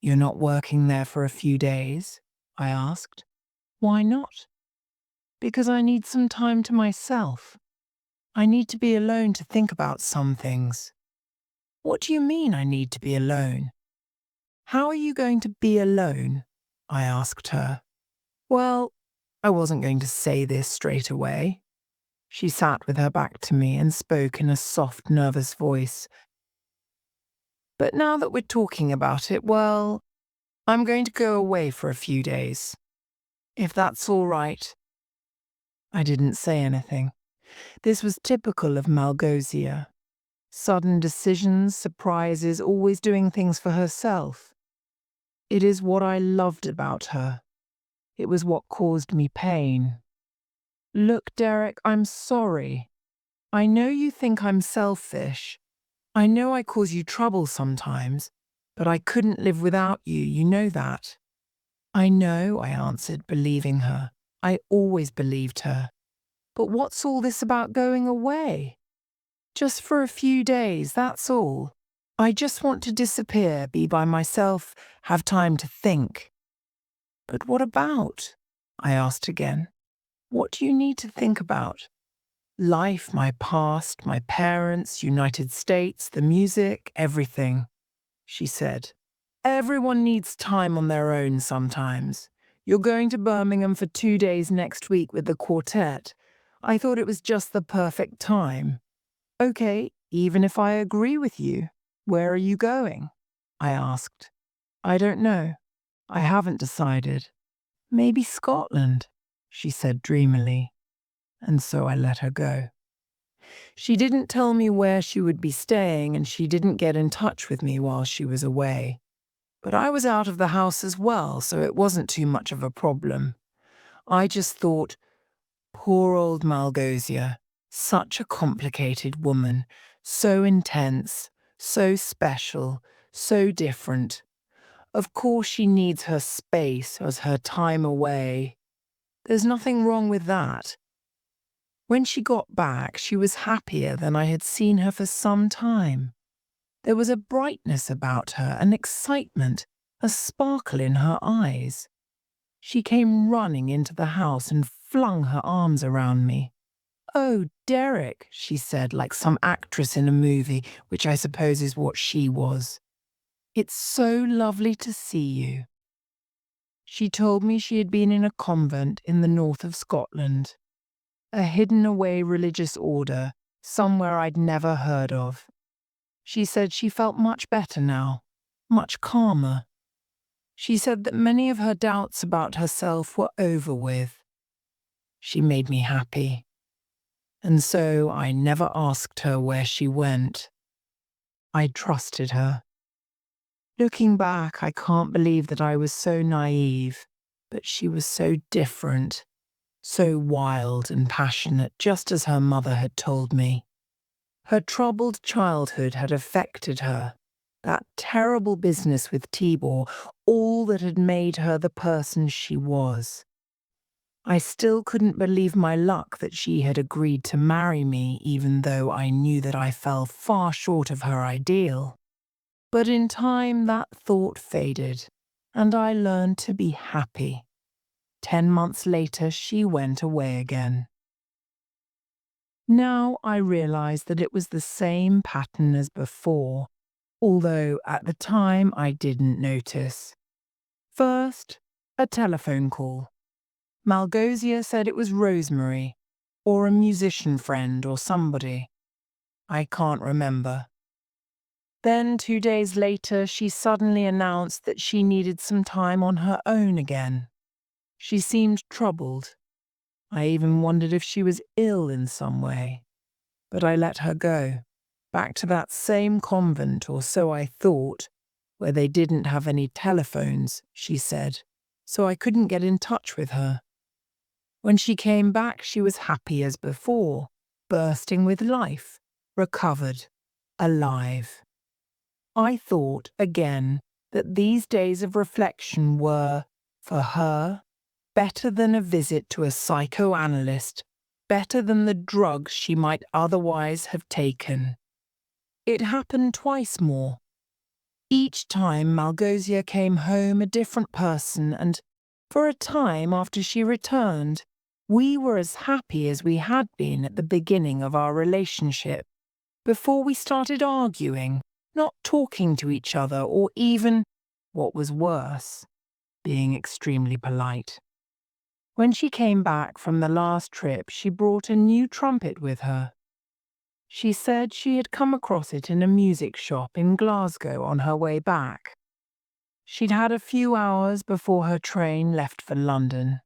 A: "You're not working there for a few days?" I asked. "Why not?" "Because I need some time to myself. I need to be alone to think about some things." "What do you mean I need to be alone?" "How are you going to be alone?" I asked her. Well, I wasn't going to say this straight away. She sat with her back to me and spoke in a soft, nervous voice. "But now that we're talking about it, well, I'm going to go away for a few days. If that's all right." I didn't say anything. This was typical of Malgosia. Sudden decisions, surprises, always doing things for herself. It is what I loved about her. It was what caused me pain. "Look, Derek, I'm sorry. I know you think I'm selfish. I know I cause you trouble sometimes, but I couldn't live without you, you know that." "I know," I answered, believing her. I always believed her. "But what's all this about going away?" "Just for a few days, that's all. I just want to disappear, be by myself, have time to think." "But what about?" I asked again. "What do you need to think about?" "Life, my past, my parents, United States, the music, everything," she said. "Everyone needs time on their own sometimes. You're going to Birmingham for 2 days next week with the quartet. I thought it was just the perfect time." "Okay, even if I agree with you, where are you going?" I asked. "I don't know. I haven't decided. Maybe Scotland," she said dreamily. And so I let her go. She didn't tell me where she would be staying, and she didn't get in touch with me while she was away. But I was out of the house as well, so it wasn't too much of a problem. I just thought, poor old Malgosia, such a complicated woman, so intense, so special, so different. Of course she needs her space as her time away. There's nothing wrong with that. When she got back, she was happier than I had seen her for some time. There was a brightness about her, an excitement, a sparkle in her eyes. She came running into the house and flung her arms around me. "Oh, Derek," she said, like some actress in a movie, which I suppose is what she was. "It's so lovely to see you." She told me she had been in a convent in the north of Scotland, a hidden-away religious order, somewhere I'd never heard of. She said she felt much better now, much calmer. She said that many of her doubts about herself were over with. She made me happy. And so I never asked her where she went. I trusted her. Looking back, I can't believe that I was so naive, but she was so different, so wild and passionate, just as her mother had told me. Her troubled childhood had affected her. That terrible business with Tibor, all that had made her the person she was. I still couldn't believe my luck that she had agreed to marry me, even though I knew that I fell far short of her ideal. But in time that thought faded, and I learned to be happy. 10 months later, she went away again. Now I realize that it was the same pattern as before, although at the time I didn't notice. First, a telephone call. Malgosia said it was Rosemary, or a musician friend or somebody. I can't remember. Then 2 days later, she suddenly announced that she needed some time on her own again. She seemed troubled. I even wondered if she was ill in some way. But I let her go, back to that same convent, or so I thought, where they didn't have any telephones, she said, so I couldn't get in touch with her. When she came back, she was happy as before, bursting with life, recovered, alive. I thought, again, that these days of reflection were, for her, better than a visit to a psychoanalyst, better than the drugs she might otherwise have taken. It happened twice more. Each time Malgosia came home a different person, and for a time after she returned, we were as happy as we had been at the beginning of our relationship, before we started arguing, not talking to each other, or even, what was worse, being extremely polite. When she came back from the last trip, she brought a new trumpet with her. She said she had come across it in a music shop in Glasgow on her way back. She'd had a few hours before her train left for London.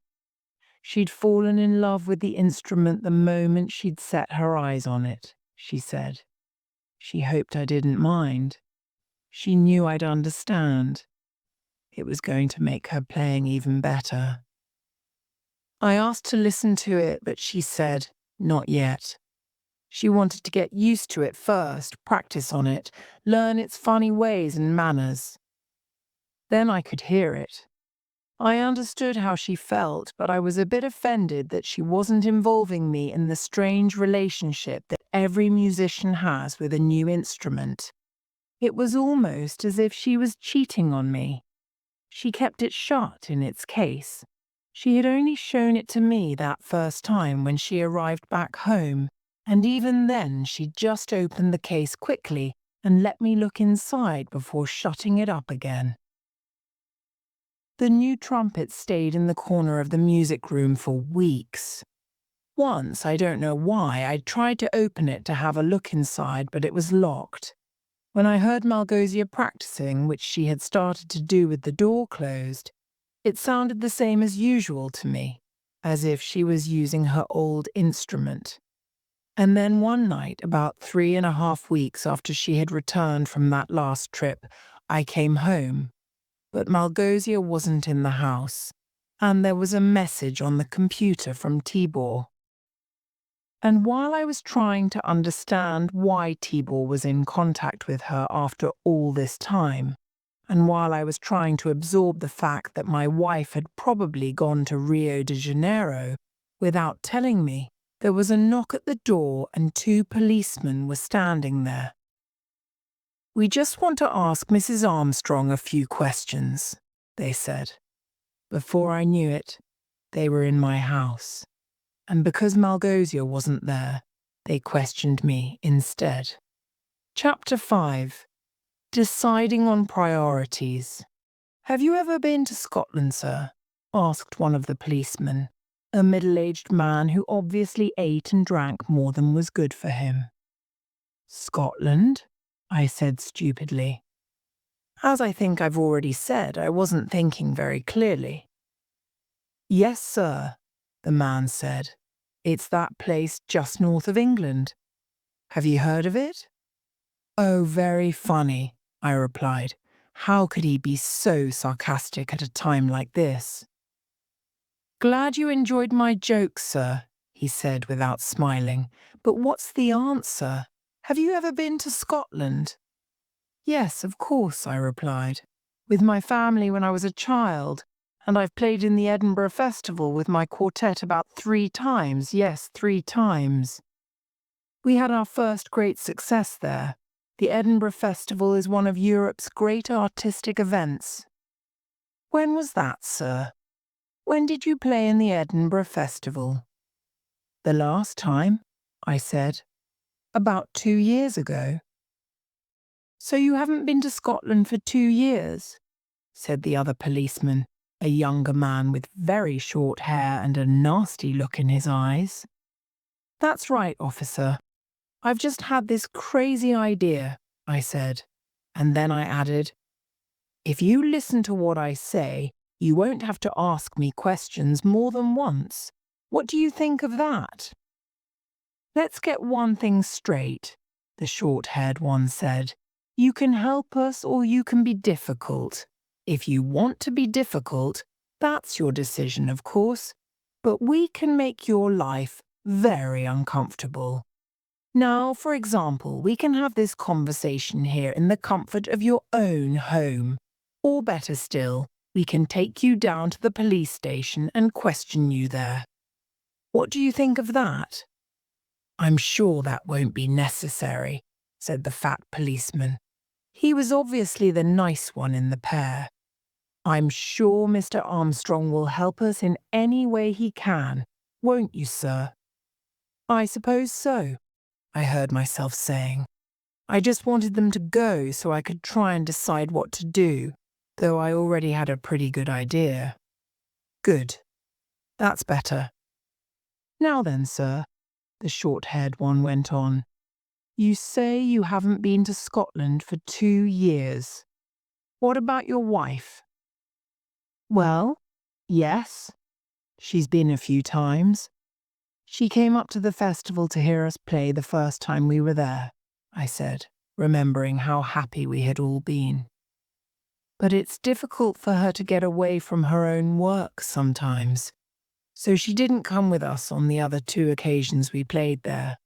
A: She'd fallen in love with the instrument the moment she'd set her eyes on it, she said. She hoped I didn't mind. She knew I'd understand. It was going to make her playing even better. I asked to listen to it, but she said, not yet. She wanted to get used to it first, practice on it, learn its funny ways and manners. Then I could hear it. I understood how she felt, but I was a bit offended that she wasn't involving me in the strange relationship that every musician has with a new instrument. It was almost as if she was cheating on me. She kept it shut in its case. She had only shown it to me that first time when she arrived back home, and even then she'd just opened the case quickly and let me look inside before shutting it up again. The new trumpet stayed in the corner of the music room for weeks. Once, I don't know why, I tried to open it to have a look inside, but it was locked. When I heard Malgosia practicing, which she had started to do with the door closed, it sounded the same as usual to me, as if she was using her old instrument. And then one night, about 3.5 weeks after she had returned from that last trip, I came home. But Malgosia wasn't in the house, and there was a message on the computer from Tibor. And while I was trying to understand why Tibor was in contact with her after all this time, and while I was trying to absorb the fact that my wife had probably gone to Rio de Janeiro without telling me, there was a knock at the door and 2 policemen were standing there. "We just want to ask Mrs. Armstrong a few questions," they said. Before I knew it, they were in my house. And because Malgosia wasn't there, they questioned me instead. Chapter 5. Deciding on Priorities. "Have you ever been to Scotland, sir?" asked one of the policemen, a middle-aged man who obviously ate and drank more than was good for him. "Scotland?" I said stupidly. As I think I've already said, I wasn't thinking very clearly. "Yes, sir," the man said. "It's that place just north of England. Have you heard of it?" "Oh, very funny," I replied. How could he be so sarcastic at a time like this? "Glad you enjoyed my joke, sir," he said without smiling. "But what's the answer? Have you ever been to Scotland?" "Yes, of course," I replied. "With my family when I was a child. And I've played in the Edinburgh Festival with my quartet about 3 times. Yes, 3 times. We had our first great success there. The Edinburgh Festival is one of Europe's great artistic events." "When was that, sir? When did you play in the Edinburgh Festival?" "The last time," I said. "About 2 years ago." "So you haven't been to Scotland for 2 years?" said the other policeman, a younger man with very short hair and a nasty look in his eyes. "That's right, officer. I've just had this crazy idea," I said. And then I added, "If you listen to what I say, you won't have to ask me questions more than once. What do you think of that?" "Let's get one thing straight," the short-haired one said. "You can help us or you can be difficult. If you want to be difficult, that's your decision, of course, but we can make your life very uncomfortable. Now, for example, we can have this conversation here in the comfort of your own home. Or better still, we can take you down to the police station and question you there. What do you think of that?" "I'm sure that won't be necessary," said the fat policeman. He was obviously the nice one in the pair. "I'm sure Mr. Armstrong will help us in any way he can, won't you, sir?" "I suppose so," I heard myself saying. I just wanted them to go so I could try and decide what to do, though I already had a pretty good idea. "Good. That's better. Now then, sir," the short-haired one went on, "you say you haven't been to Scotland for 2 years. What about your wife?" "Well, yes. She's been a few times. She came up to the festival to hear us play the first time we were there," I said, remembering how happy we had all been. "But it's difficult for her to get away from her own work sometimes, so she didn't come with us on the other 2 occasions we played there."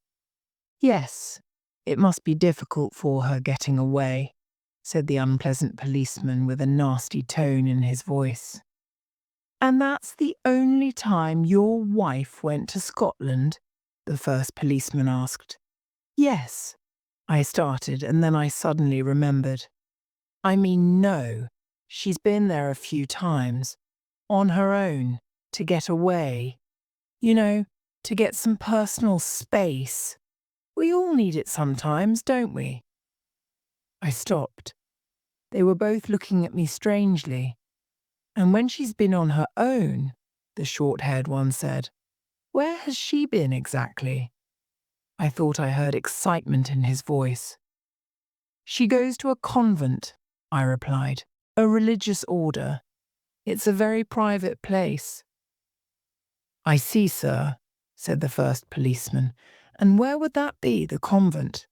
A: "Yes, it must be difficult for her getting away," said the unpleasant policeman with a nasty tone in his voice. "And that's the only time your wife went to Scotland?" the first policeman asked. "Yes," I started, and then I suddenly remembered. "I mean, no, she's been there a few times, on her own, to get away. You know, to get some personal space. We all need it sometimes, don't we?" I stopped. They were both looking at me strangely. "And when she's been on her own," the short-haired one said, "where has she been exactly?" I thought I heard excitement in his voice. "She goes to a convent," I replied, "a religious order. It's a very private place." "I see, sir," said the first policeman. "And where would that be, the convent?"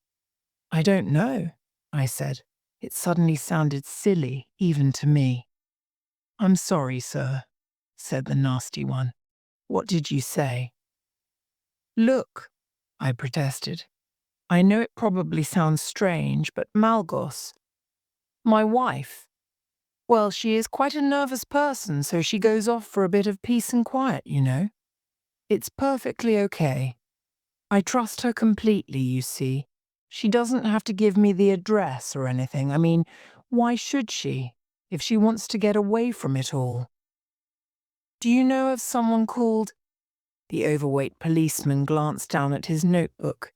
A: "I don't know," I said. It suddenly sounded silly, even to me. "I'm sorry, sir," said the nasty one. "What did you say?" "Look," I protested. "I know it probably sounds strange, but Malgos, my wife, well, she is quite a nervous person, so she goes off for a bit of peace and quiet, you know. It's perfectly okay. I trust her completely, you see. She doesn't have to give me the address or anything. I mean, why should she, if she wants to get away from it all? Do you know of someone called—" The overweight policeman glanced down at his notebook.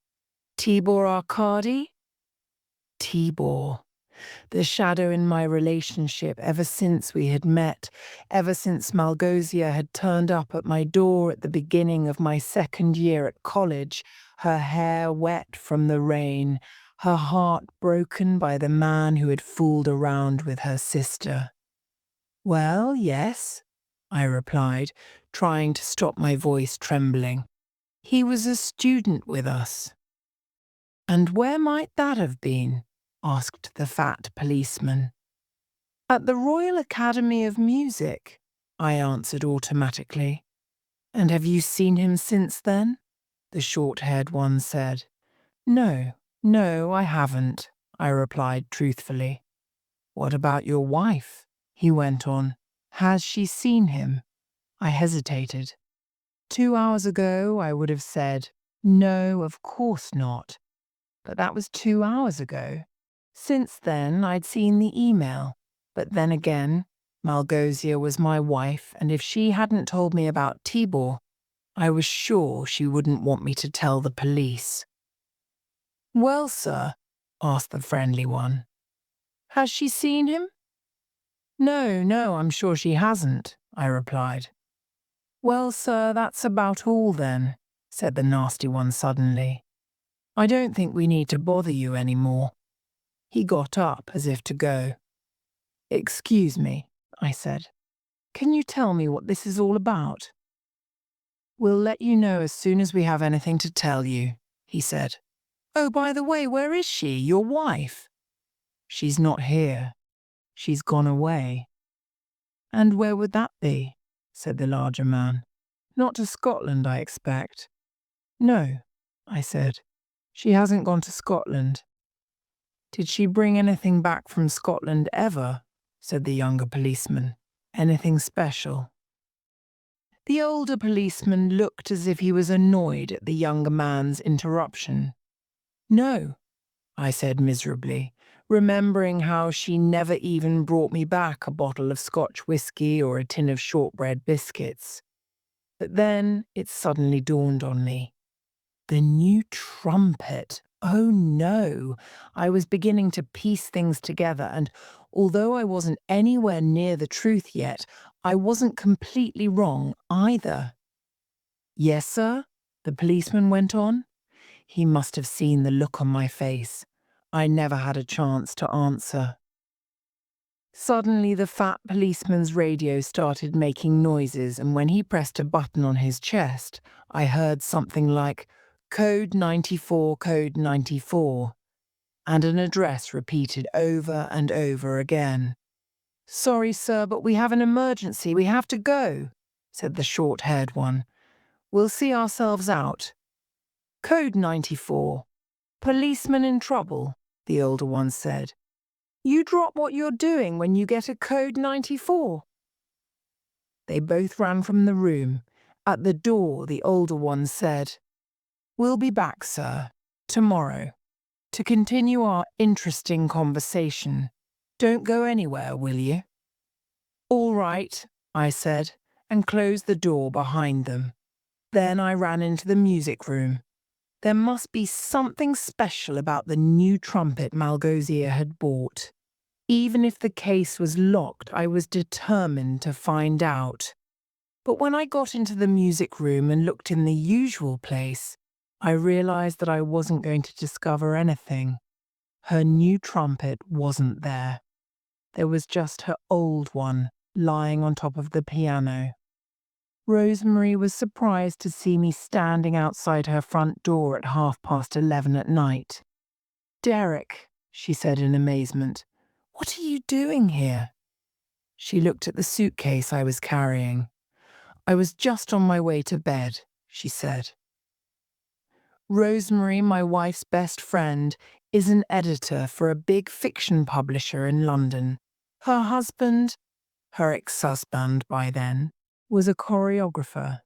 A: "Tibor Arkady?" Tibor. The shadow in my relationship ever since we had met, ever since Malgosia had turned up at my door at the beginning of my 2nd year at college, her hair wet from the rain, her heart broken by the man who had fooled around with her sister. "Well, yes," I replied, trying to stop my voice trembling. "He was a student with us." "And where might that have been?" asked the fat policeman. "At the Royal Academy of Music," I answered automatically. "And have you seen him since then?" the short-haired one said. No, I haven't," I replied truthfully. "What about your wife?" he went on. "Has she seen him?" I hesitated. 2 hours ago, I would have said, "No, of course not." But that was 2 hours ago. Since then, I'd seen the email. But then again, Malgosia was my wife, and if she hadn't told me about Tibor, I was sure she wouldn't want me to tell the police. "Well, sir," asked the friendly one, "has she seen him?" No, I'm sure she hasn't," I replied. "Well, sir, that's about all then," said the nasty one suddenly. "I don't think we need to bother you any more." He got up as if to go. "Excuse me," I said. "Can you tell me what this is all about?" "We'll let you know as soon as we have anything to tell you," he said. "Oh, by the way, where is she, your wife?" "She's not here. She's gone away." "And where would that be?" said the larger man. "Not to Scotland, I expect." "No," I said. "She hasn't gone to Scotland." "Did she bring anything back from Scotland ever?" said the younger policeman. "Anything special?" The older policeman looked as if he was annoyed at the younger man's interruption. "No," I said miserably, remembering how she never even brought me back a bottle of Scotch whisky or a tin of shortbread biscuits. But then it suddenly dawned on me. The new trumpet. Oh no! I was beginning to piece things together, and although I wasn't anywhere near the truth yet, I wasn't completely wrong either. "Yes, sir?" the policeman went on. He must have seen the look on my face. I never had a chance to answer. Suddenly the fat policeman's radio started making noises, and when he pressed a button on his chest, I heard something like, "Code 94, Code 94, and an address repeated over and over again. "Sorry, sir, but we have an emergency. We have to go," said the short-haired one. "We'll see ourselves out." "Code 94. Policeman in trouble," the older one said. "You drop what you're doing when you get a code 94. They both ran from the room. At the door, the older one said, "We'll be back, sir, tomorrow, to continue our interesting conversation. Don't go anywhere, will you?" "All right," I said, and closed the door behind them. Then I ran into the music room. There must be something special about the new trumpet Malgosia had bought. Even if the case was locked, I was determined to find out. But when I got into the music room and looked in the usual place, I realized that I wasn't going to discover anything. Her new trumpet wasn't there. There was just her old one lying on top of the piano. Rosemary was surprised to see me standing outside her front door at 11:30 at night. "Derek," she said in amazement, "what are you doing here?" She looked at the suitcase I was carrying. "I was just on my way to bed," she said. Rosemary, my wife's best friend, is an editor for a big fiction publisher in London. Her husband, her ex-husband by then, was a choreographer.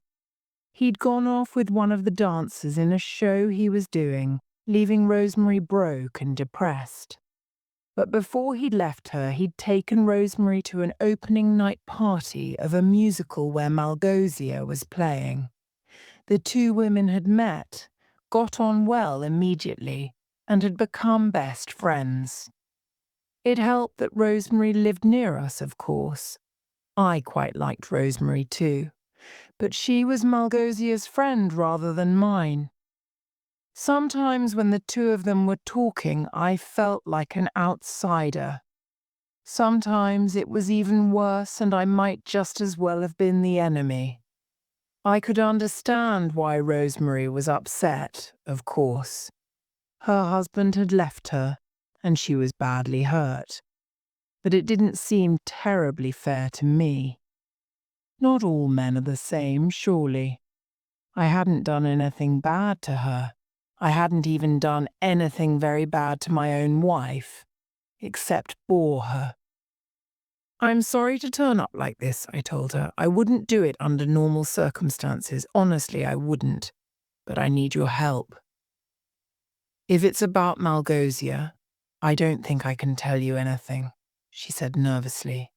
A: He'd gone off with one of the dancers in a show he was doing, leaving Rosemary broke and depressed. But before he'd left her, he'd taken Rosemary to an opening night party of a musical where Malgosia was playing. The two women had met, got on well immediately, and had become best friends. It helped that Rosemary lived near us, of course. I quite liked Rosemary too, but she was Malgosia's friend rather than mine. Sometimes when the two of them were talking, I felt like an outsider. Sometimes it was even worse, and I might just as well have been the enemy. I could understand why Rosemary was upset, of course. Her husband had left her, and she was badly hurt. But it didn't seem terribly fair to me. Not all men are the same, surely. I hadn't done anything bad to her. I hadn't even done anything very bad to my own wife, except bore her. "I'm sorry to turn up like this," I told her. "I wouldn't do it under normal circumstances. Honestly, I wouldn't. But I need your help." "If it's about Malgosia, I don't think I can tell you anything," she said nervously.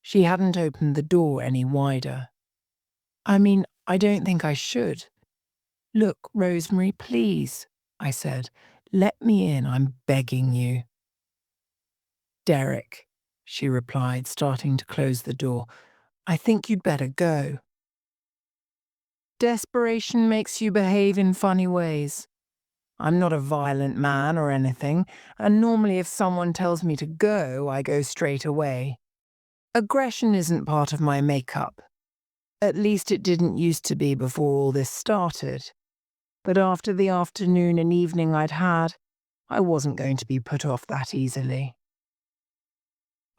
A: She hadn't opened the door any wider. "I mean, I don't think I should." "Look, Rosemary, please," I said. "Let me in, I'm begging you." "Derek," she replied, starting to close the door, "I think you'd better go." Desperation makes you behave in funny ways. I'm not a violent man or anything, and normally if someone tells me to go, I go straight away. Aggression isn't part of my makeup. At least it didn't used to be before all this started. But after the afternoon and evening I'd had, I wasn't going to be put off that easily.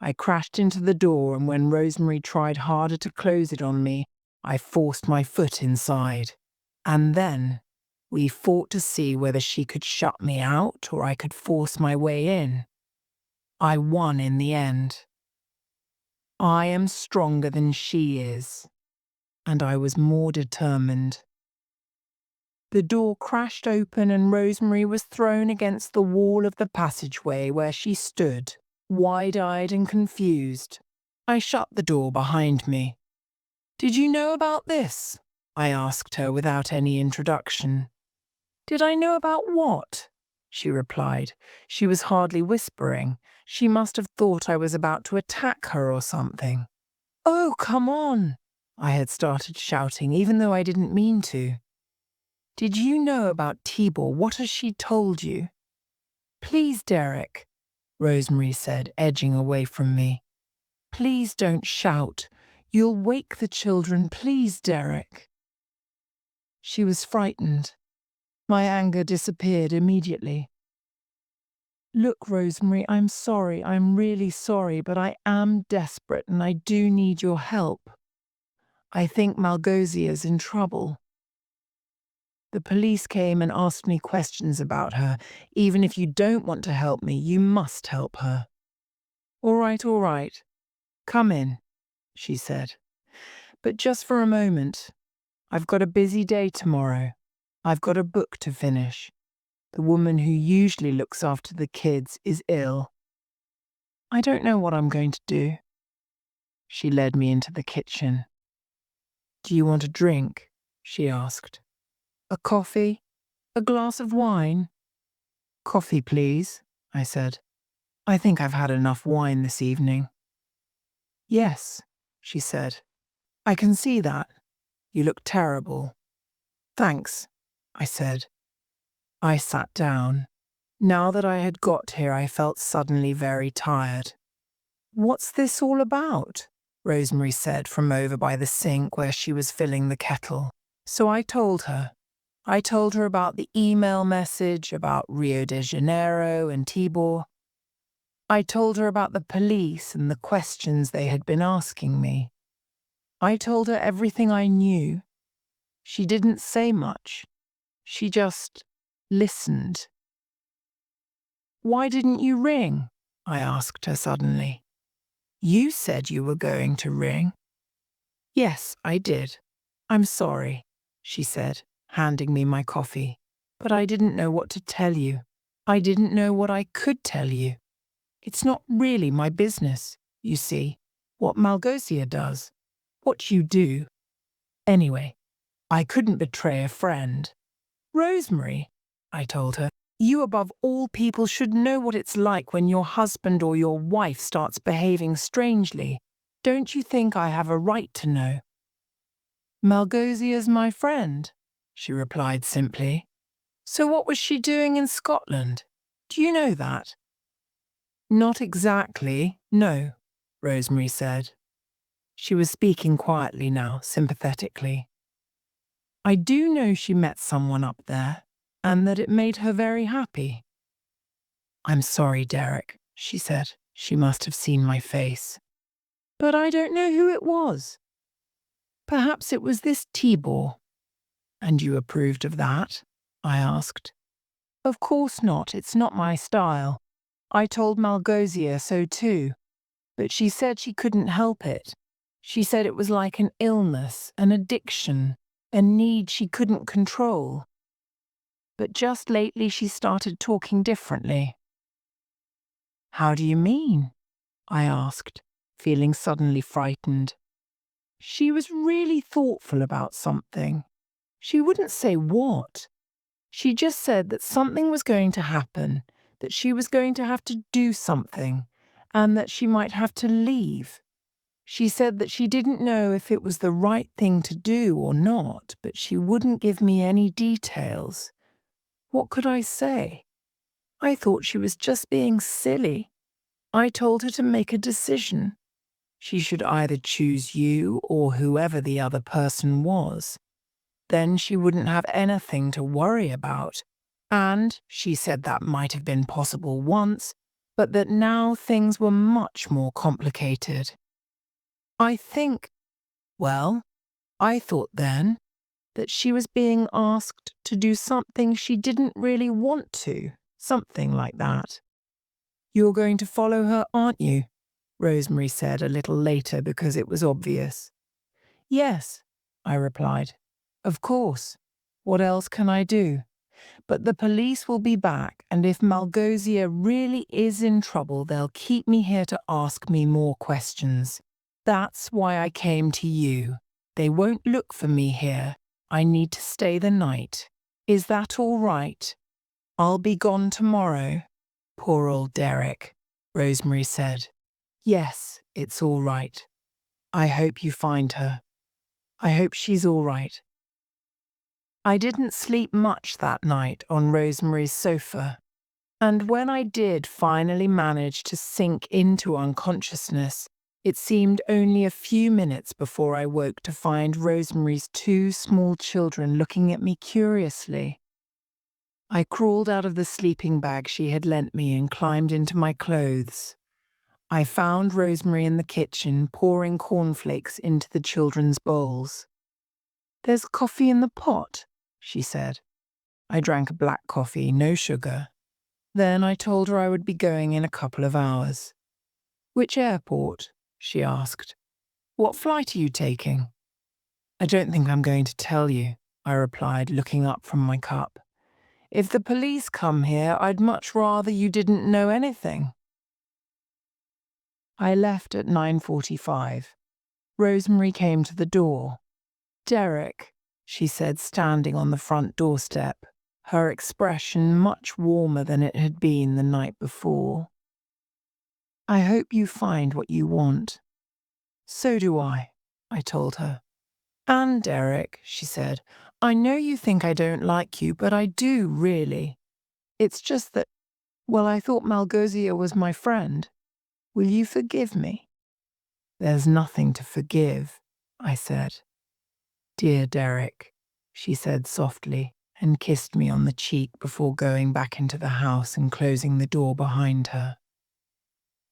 A: I crashed into the door, and when Rosemary tried harder to close it on me, I forced my foot inside. And then we fought to see whether she could shut me out or I could force my way in. I won in the end. I am stronger than she is, and I was more determined. The door crashed open and Rosemary was thrown against the wall of the passageway where she stood, wide-eyed and confused. I shut the door behind me. "Did you know about this?" I asked her without any introduction. "Did I know about what?" she replied. She was hardly whispering. She must have thought I was about to attack her or something. "Oh, come on!" I had started shouting, even though I didn't mean to. "Did you know about Tibor? What has she told you?" "Please, Derek," Rosemary said, edging away from me. "Please don't shout. You'll wake the children. Please, Derek." She was frightened. My anger disappeared immediately. "Look, Rosemary, I'm sorry. I'm really sorry, but I am desperate and I do need your help. I think Malgosia's in trouble. The police came and asked me questions about her. Even if you don't want to help me, you must help her." All right. Come in," she said. "But just for a moment. I've got a busy day tomorrow. I've got a book to finish. The woman who usually looks after the kids is ill. I don't know what I'm going to do." She led me into the kitchen. "Do you want a drink?" she asked. "A coffee? A glass of wine?" "Coffee, please," I said. "I think I've had enough wine this evening." "Yes," she said. "I can see that. You look terrible." "Thanks," I said. I sat down. Now that I had got here, I felt suddenly very tired. "What's this all about?" Rosemary said from over by the sink where she was filling the kettle. So I told her. I told her about the email message, about Rio de Janeiro and Tibor. I told her about the police and the questions they had been asking me. I told her everything I knew. She didn't say much. She just listened. "Why didn't you ring?" I asked her suddenly. "You said you were going to ring." "Yes, I did. I'm sorry," she said, handing me my coffee. "But I didn't know what to tell you. I didn't know what I could tell you. It's not really my business, you see, what Malgosia does, what you do. Anyway, I couldn't betray a friend." "Rosemary," I told her, "you above all people should know what it's like when your husband or your wife starts behaving strangely. Don't you think I have a right to know?" "Malgosia's my friend," she replied simply. "So what was she doing in Scotland? Do you know that?" "Not exactly, no," Rosemary said. She was speaking quietly now, sympathetically. "I do know she met someone up there, and that it made her very happy." "I'm sorry, Derek," she said. She must have seen my face. "But I don't know who it was." "Perhaps it was this Tibor." "And you approved of that?" I asked. "Of course not. It's not my style. I told Malgosia so too. But she said she couldn't help it. She said it was like an illness, an addiction, a need she couldn't control. But just lately she started talking differently." "How do you mean?" I asked, feeling suddenly frightened. "She was really thoughtful about something. She wouldn't say what. She just said that something was going to happen, that she was going to have to do something, and that she might have to leave. She said that she didn't know if it was the right thing to do or not, but she wouldn't give me any details. What could I say? I thought she was just being silly. I told her to make a decision. She should either choose you or whoever the other person was. Then she wouldn't have anything to worry about. And she said that might have been possible once, but that now things were much more complicated. I thought then that she was being asked to do something she didn't really want to, something like that. You're going to follow her, aren't you? Rosemary said a little later because it was obvious. Yes, I replied. Of course. What else can I do? But the police will be back, and if Malgosia really is in trouble, they'll keep me here to ask me more questions. That's why I came to you. They won't look for me here. I need to stay the night. Is that all right? I'll be gone tomorrow. Poor old Derek, Rosemary said. Yes, it's all right. I hope you find her. I hope she's all right. I didn't sleep much that night on Rosemary's sofa, and when I did finally manage to sink into unconsciousness, it seemed only a few minutes before I woke to find Rosemary's two small children looking at me curiously. I crawled out of the sleeping bag she had lent me and climbed into my clothes. I found Rosemary in the kitchen pouring cornflakes into the children's bowls. There's coffee in the pot, she said. I drank a black coffee, no sugar. Then I told her I would be going in a couple of hours. Which airport? She asked. What flight are you taking? I don't think I'm going to tell you, I replied, looking up from my cup. If the police come here, I'd much rather you didn't know anything. I left at 9:45. Rosemary came to the door. Derek, she said, standing on the front doorstep, her expression much warmer than it had been the night before. I hope you find what you want. So do I told her. And Derek, she said, I know you think I don't like you, but I do really. It's just that, well, I thought Malgosia was my friend. Will you forgive me? There's nothing to forgive, I said. Dear Derek, she said softly and kissed me on the cheek before going back into the house and closing the door behind her.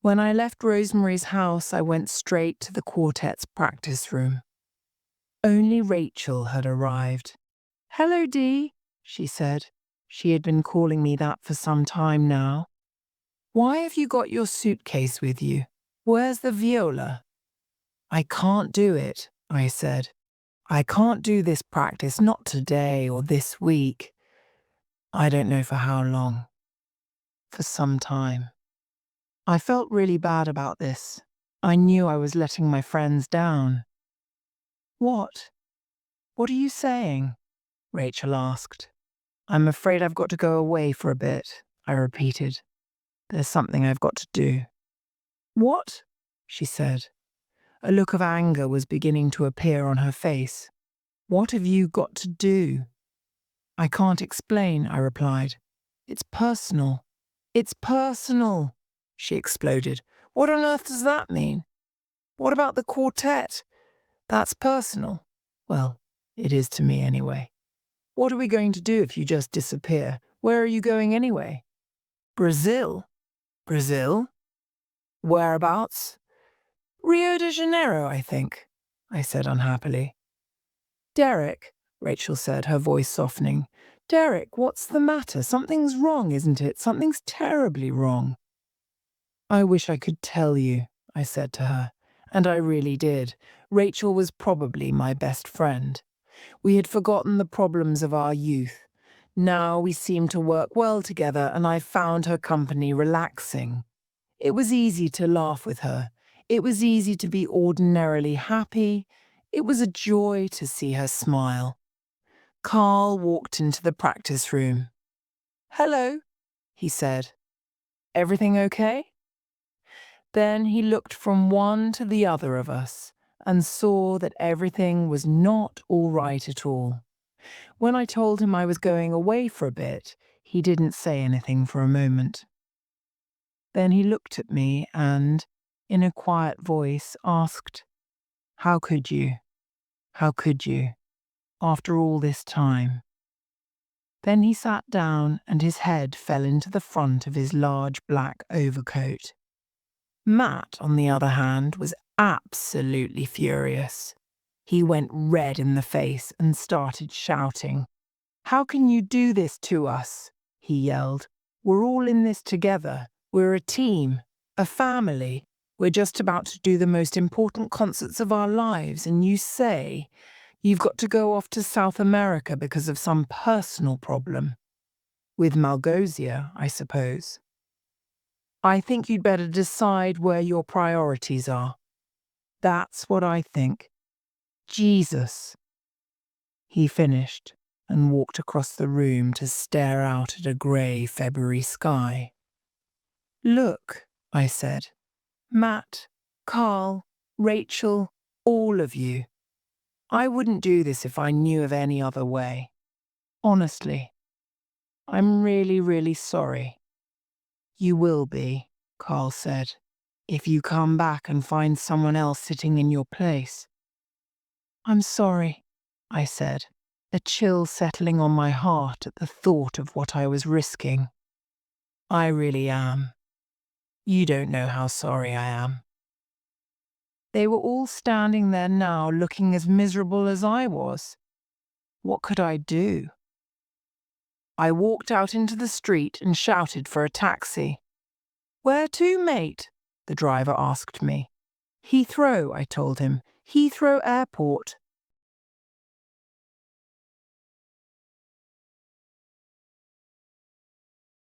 A: When I left Rosemary's house, I went straight to the quartet's practice room. Only Rachel had arrived. Hello, Dee, she said. She had been calling me that for some time now. Why have you got your suitcase with you? Where's the viola? I can't do it, I said. I can't do this practice, not today or this week. I don't know for how long. For some time. I felt really bad about this. I knew I was letting my friends down. What? What are you saying? Rachel asked. I'm afraid I've got to go away for a bit, I repeated. There's something I've got to do. What? She said. A look of anger was beginning to appear on her face. What have you got to do? I can't explain, I replied. It's personal. It's personal, she exploded. What on earth does that mean? What about the quartet? That's personal. Well, it is to me anyway. What are we going to do if you just disappear? Where are you going anyway? Brazil. Brazil? Whereabouts? Rio de Janeiro, I think, I said unhappily. Derek, Rachel said, her voice softening. Derek, what's the matter? Something's wrong, isn't it? Something's terribly wrong. I wish I could tell you, I said to her, and I really did. Rachel was probably my best friend. We had forgotten the problems of our youth. Now we seemed to work well together, and I found her company relaxing. It was easy to laugh with her. It was easy to be ordinarily happy. It was a joy to see her smile. Carl walked into the practice room. Hello, he said. Everything okay? Then he looked from one to the other of us and saw that everything was not all right at all. When I told him I was going away for a bit, He didn't say anything for a moment. Then he looked at me and, in a quiet voice, asked, "How could you? How could you? After all this time?" Then he sat down and his head fell into the front of his large black overcoat. Matt, on the other hand, was absolutely furious. He went red in the face and started shouting. "How can you do this to us?" he yelled. "We're all in this together. We're a team, a family. We're just about to do the most important concerts of our lives, and you say you've got to go off to South America because of some personal problem. With Malgosia, I suppose. I think you'd better decide where your priorities are. That's what I think. Jesus." He finished and walked across the room to stare out at a grey February sky. "Look," I said. "Matt, Carl, Rachel, all of you. I wouldn't do this if I knew of any other way. Honestly. I'm really, really sorry." "You will be," Carl said, "if you come back and find someone else sitting in your place." "I'm sorry," I said, a chill settling on my heart at the thought of what I was risking. "I really am. You don't know how sorry I am." They were all standing there now looking as miserable as I was. What could I do? I walked out into the street and shouted for a taxi. "Where to, mate?" the driver asked me. "Heathrow," I told him. "Heathrow Airport."